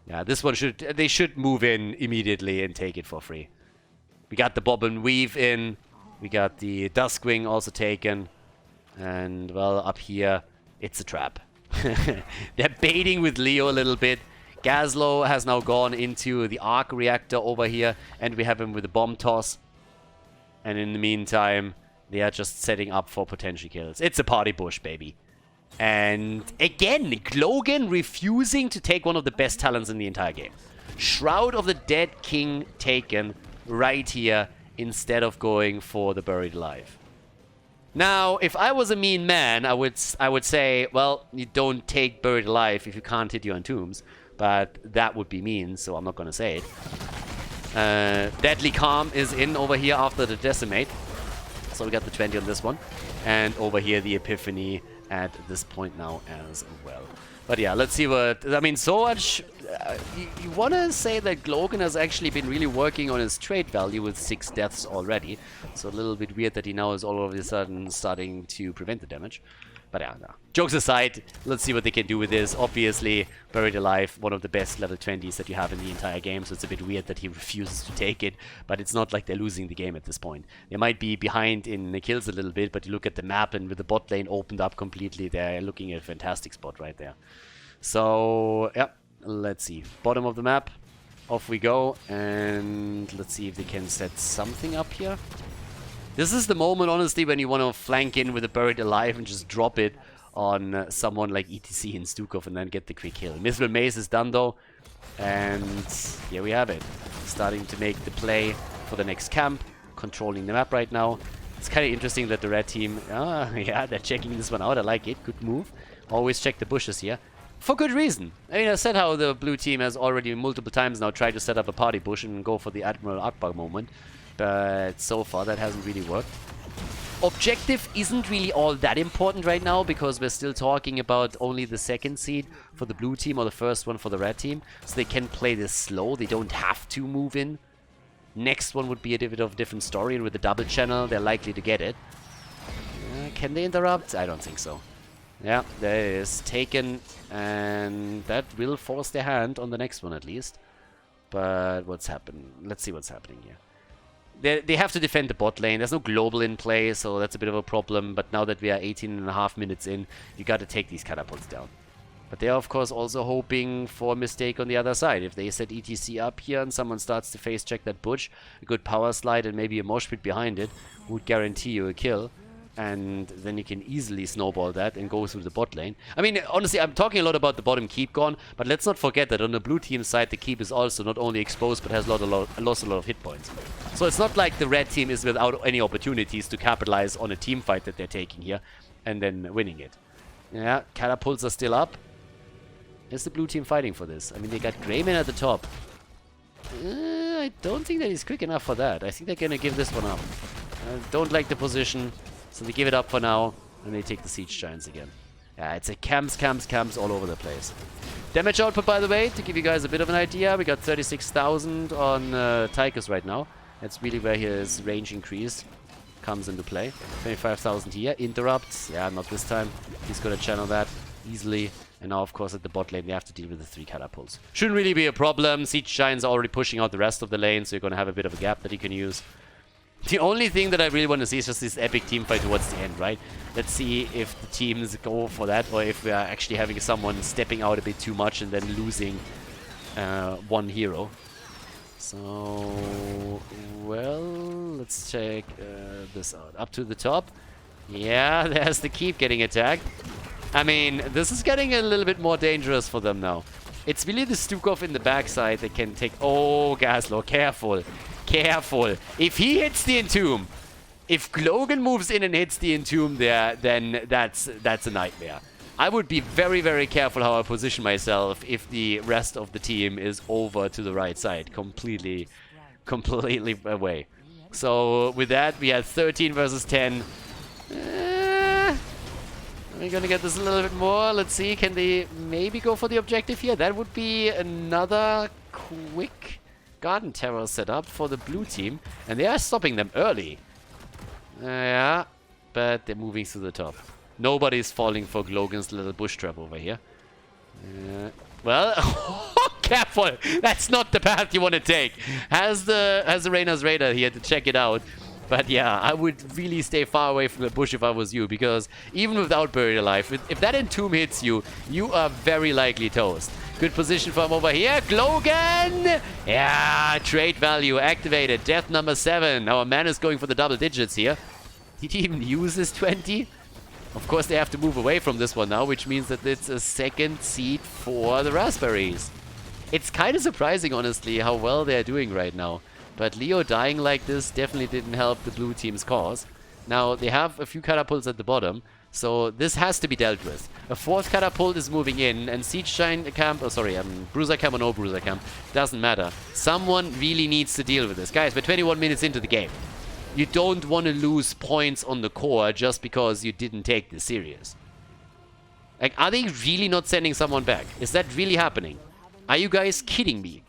Yeah, this one should... They should move in immediately and take it for free. We got the Bob and Weave in. We got the Duskwing also taken. And, well, up here, it's a trap. They're baiting with Leo a little bit. Gazlowe has now gone into the arc reactor over here. And we have him with the bomb toss. And in the meantime, they are just setting up for potential kills. It's a party bush, baby. And again, Glogan refusing to take one of the best talents in the entire game. Shroud of the Dead King taken right here instead of going for the Buried Alive. Now, if I was a mean man, I would say, well, you don't take Buried Alive if you can't hit your tombs. But that would be mean, so I'm not going to say it. Deadly Calm is in over here after the Decimate. So we got the 20 on this one. And over here the Epiphany at this point now as well. But yeah, let's see what... I mean, so much... you want to say that Glogan has actually been really working on his trade value with 6 deaths already. So a little bit weird that he now is all of a sudden starting to prevent the damage. But yeah, no. Jokes aside, let's see what they can do with this. Obviously, Buried Alive, one of the best level 20s that you have in the entire game, so it's a bit weird that he refuses to take it, but it's not like they're losing the game at this point. They might be behind in the kills a little bit, but you look at the map, and with the bot lane opened up completely, they're looking at a fantastic spot right there. So, yeah, let's see. Bottom of the map, off we go, and let's see if they can set something up here. This is the moment, honestly, when you want to flank in with a Buried Alive and just drop it on someone like ETC and Stukov and then get the quick kill. Mithril Maze is done, though. And here we have it. Starting to make the play for the next camp. Controlling the map right now. It's kind of interesting that the red team... yeah, they're checking this one out. I like it. Good move. Always check the bushes here. For good reason. I mean, I said how the blue team has already multiple times now tried to set up a party bush and go for the Admiral Akbar moment. But so far that hasn't really worked. Objective isn't really all that important right now because we're still talking about only the 2nd seed for the blue team or the 1st one for the red team. So they can play this slow. They don't have to move in. Next one would be a bit of a different story, and with the double channel they're likely to get it. Can they interrupt? I don't think so. Yeah, there it is. Taken, and that will force their hand on the next one at least. But what's happened? Let's see what's happening here. They have to defend the bot lane. There's no global in play, so that's a bit of a problem. But now that we are 18.5 minutes in, you got to take these catapults down. But they are, of course, also hoping for a mistake on the other side. If they set ETC up here and someone starts to face check that bush, a good power slide and maybe a mosh pit behind it would guarantee you a kill. And then you can easily snowball that and go through the bot lane. I mean, honestly, I'm talking a lot about the bottom keep gone, but let's not forget that on the blue team side, the keep is also not only exposed, but has lost a lot of hit points. So it's not like the red team is without any opportunities to capitalize on a team fight that they're taking here and then winning it. Yeah, catapults are still up. Is the blue team fighting for this? I mean, they got Greyman at the top. I don't think that he's quick enough for that. I think they're going to give this one up. I don't like the position. So they give it up for now, and they take the Siege Giants again. Yeah, it's a camps all over the place. Damage output, by the way, to give you guys a bit of an idea, we got 36,000 on Tychus right now. That's really where his range increase comes into play. 25,000 here. Interrupts. Yeah, not this time. He's going to channel that easily. And now, of course, at the bot lane, we have to deal with the 3 catapults. Shouldn't really be a problem. Siege Giants are already pushing out the rest of the lane, so you're going to have a bit of a gap that you can use. The only thing that I really want to see is just this epic team fight towards the end, right? Let's see if the teams go for that, or if we are actually having someone stepping out a bit too much and then losing one hero. So, well, let's check this out. Up to the top. Yeah, there's the keep getting attacked. I mean, this is getting a little bit more dangerous for them now. It's really the Stukov in the backside that can take... Oh, Gazlowe, careful. Careful. If he hits the Entomb, if Logan moves in and hits the Entomb there, then that's a nightmare. I would be very, very careful how I position myself if the rest of the team is over to the right side. Completely away. So, with that, we had 13 versus 10. We're gonna get this a little bit more. Let's see, can they maybe go for the objective here? That would be another quick Garden Terror setup for the blue team. And they are stopping them early. Yeah, but they're moving to the top. Nobody's falling for Logan's little bush trap over here. Well, careful! That's not the path you want to take. Has the Reyna's radar here to check it out. But yeah, I would really stay far away from the bush if I was you, because even without Buried Alive, if that Entomb hits you, you are very likely toast. Good position from over here. Logan! Yeah, trade value activated. Death number 7. Our man is going for the double digits here. Did he even use his 20? Of course, they have to move away from this one now, which means that it's a second seed for the Raspberries. It's kind of surprising, honestly, how well they're doing right now. But Leo dying like this definitely didn't help the blue team's cause. Now, they have a few catapults at the bottom, so this has to be dealt with. A 4th catapult is moving in, and Siege Giant Camp, oh sorry, Bruiser Camp or no Bruiser Camp, doesn't matter. Someone really needs to deal with this. Guys, we're 21 minutes into the game. You don't want to lose points on the core just because you didn't take this serious. Like, are they really not sending someone back? Is that really happening? Are you guys kidding me?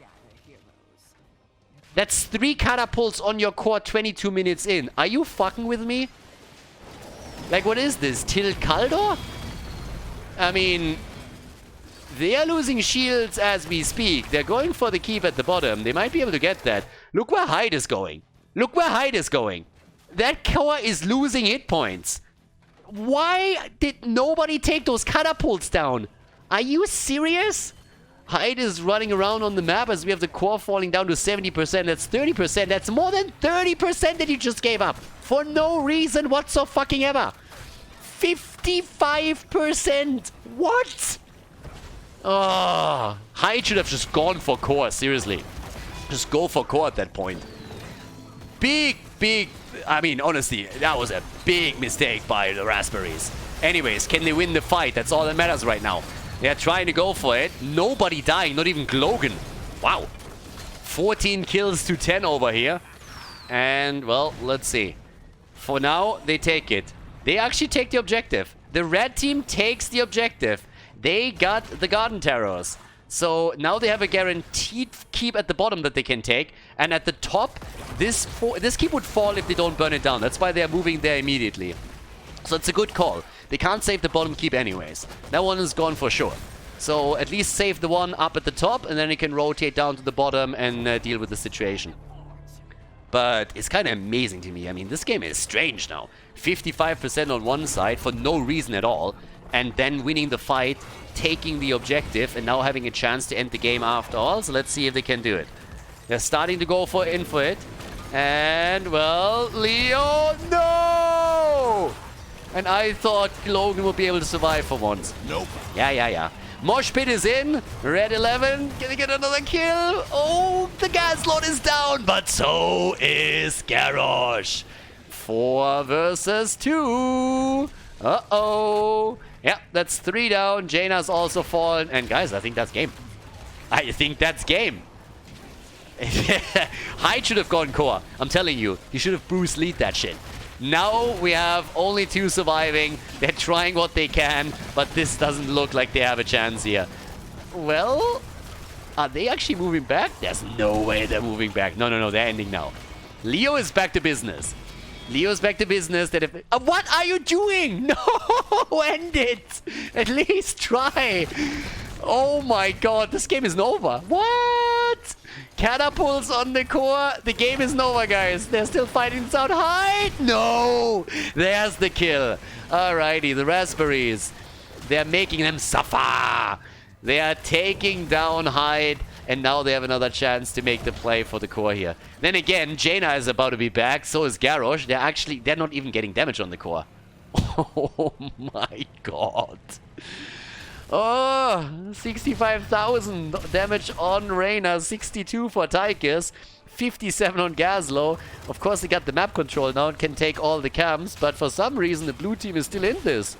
That's 3 catapults on your core 22 minutes in. Are you fucking with me? Like, what is this? Till Khaldor? I mean, they are losing shields as we speak. They're going for the keep at the bottom. They might be able to get that. Look where Hyde is going. Look where Hyde is going. That core is losing hit points. Why did nobody take those catapults down? Are you serious? Hyde is running around on the map as we have the core falling down to 70%. That's 30%. That's more than 30% that you just gave up. For no reason whatsoever. 55%. What? Oh, Hyde should have just gone for core, seriously. Just go for core at that point. Big, I mean, honestly, that was a big mistake by the Raspberries. Anyways, can they win the fight? That's all that matters right now. They're trying to go for it. Nobody dying, not even Logan. Wow. 14 kills to 10 over here. And, well, let's see. For now, they take it. They actually take the objective. The red team takes the objective. They got the Garden Terrors. So now they have a guaranteed keep at the bottom that they can take. And at the top, this keep would fall if they don't burn it down. That's why they're moving there immediately. So it's a good call. They can't save the bottom keep anyways. That one is gone for sure. So at least save the one up at the top, and then you can rotate down to the bottom and deal with the situation. But it's kind of amazing to me. I mean, this game is strange now. 55% on one side for no reason at all. And then winning the fight, taking the objective, and now having a chance to end the game after all. So let's see if they can do it. They're starting to go for it. And, well, Leo, no! And I thought Logan would be able to survive for once. Nope. Yeah. Mosh Pit is in. Red 11. Gonna get another kill. Oh, the Gazlowe is down. But so is Garrosh. 4 versus 2. Uh-oh. Yeah, that's 3 down. Jaina's also fallen. And guys, I think that's game. Hyde should have gone core. I'm telling you. He should have Bruce Lead that shit. Now we have only 2 surviving. They're trying what they can, but this doesn't look like they have a chance here. well, are they actually moving back? There's no way they're moving back. No, no, no, they're ending now. Leo is back to business. Leo's back to business. That if what are you doing? No, end it. At least try. Oh my god, this game isn't over. What? Catapults on the core. The game isn't over, guys. They're still fighting this out. Hide! No! There's the kill. Alrighty, the raspberries. They're making them suffer. They are taking down Hyde. And now they have another chance to make the play for the core here. Then again, Jaina is about to be back. So is Garrosh. They're not even getting damage on the core. Oh my god. Oh, 65,000 damage on Reyna. 62 for Tychus. 57 on Gazlowe. Of course, they got the map control now and can take all the camps. But for some reason, the blue team is still in this.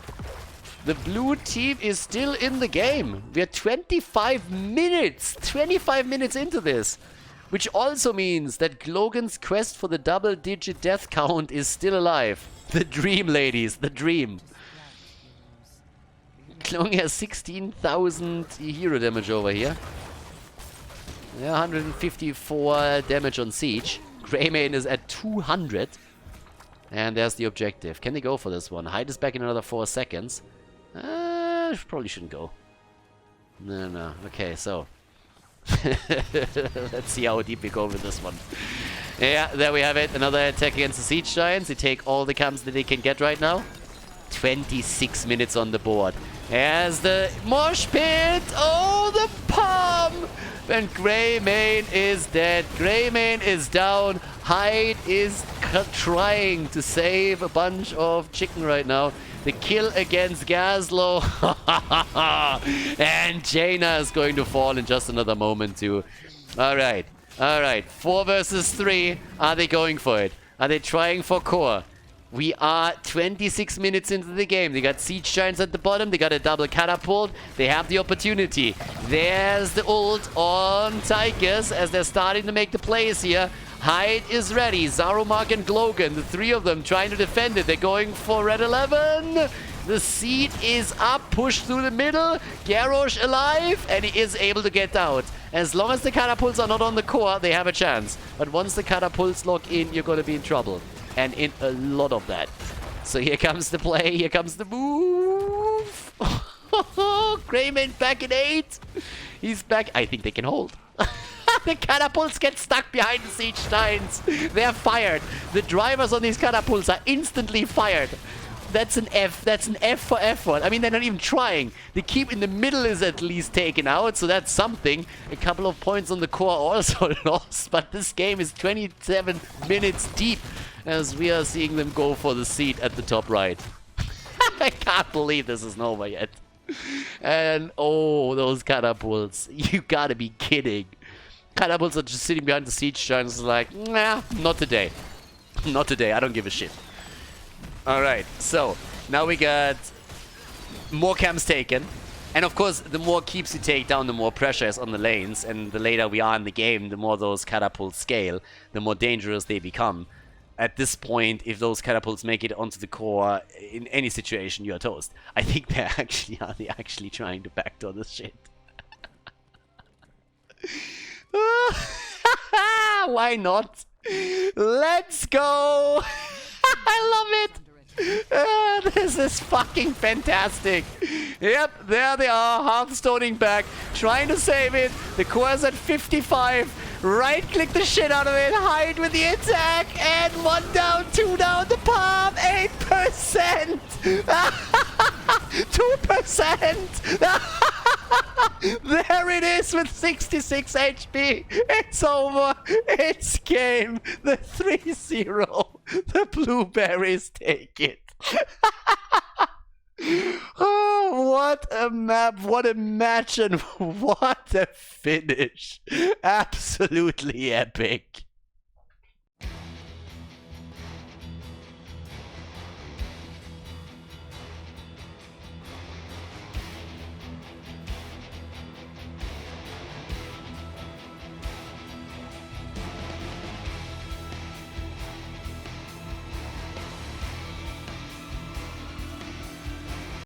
The blue team is still in the game. We're 25 minutes. 25 minutes into this. Which also means that Logan's quest for the double-digit death count is still alive. The dream, ladies. The dream. Logan has 16,000 hero damage over here. Yeah, 154 damage on Siege. Greymane is at 200. And there's the objective. Can they go for this one? Hyde is back in another 4 seconds. Probably shouldn't go. No, no. Okay, so. Let's see how deep we go with this one. Yeah, there we have it. Another attack against the Siege Giants. They take all the camps that they can get right now. 26 minutes on the board. As the mosh pit. Oh, the palm. And Greymane is dead. Greymane is down. Hyde is trying to save a bunch of chicken right now. The kill against Gazlowe. And Jaina is going to fall in just another moment too. Alright. Alright. 4 versus 3. Are they going for it? Are they trying for core? We are 26 minutes into the game. They got Siege Giants at the bottom. They got a double catapult. They have the opportunity. There's the ult on Tychus as they're starting to make the plays here. Hyde is ready. Zarumark and Glogan, the 3 of them trying to defend it. They're going for Red 11. The seed is up, pushed through the middle. Garrosh alive, and he is able to get out. As long as the catapults are not on the core, they have a chance. But once the catapults lock in, you're going to be in trouble. And in a lot of that. So here comes the play. Here comes the move. Greymane back in 8. He's back. I think they can hold. The catapults get stuck behind the Siege Giants. They're fired. The drivers on these catapults are instantly fired. That's an F. That's an F for effort. I mean, they're not even trying. The keep in the middle is at least taken out, so that's something. A couple of points on the core also lost, but this game is 27 minutes deep as we are seeing them go for the seat at the top right. I can't believe this isn't over yet. And, oh, those catapults. You gotta be kidding. Catapults are just sitting behind the Siege Giants like, nah, not today. Not today, I don't give a shit. Alright, so, now we got more camps taken. And of course, the more keeps you take down, the more pressure is on the lanes. And the later we are in the game, the more those catapults scale, the more dangerous they become. At this point, if those catapults make it onto the core, in any situation, you are toast. I think they're actually trying to backdoor this shit. Why not? Let's go! I love it! This is fucking fantastic. Yep, there they are, Hearthstoning back, trying to save it. The core is at 55. Right-click the shit out of it, hide with the attack, and 1 down, 2 down, the palm, 8%! 2%! There it is with 66 HP. It's over. It's game. The 3-0. The blueberries take it. Oh, what a map, what a match, and what a finish. Absolutely epic.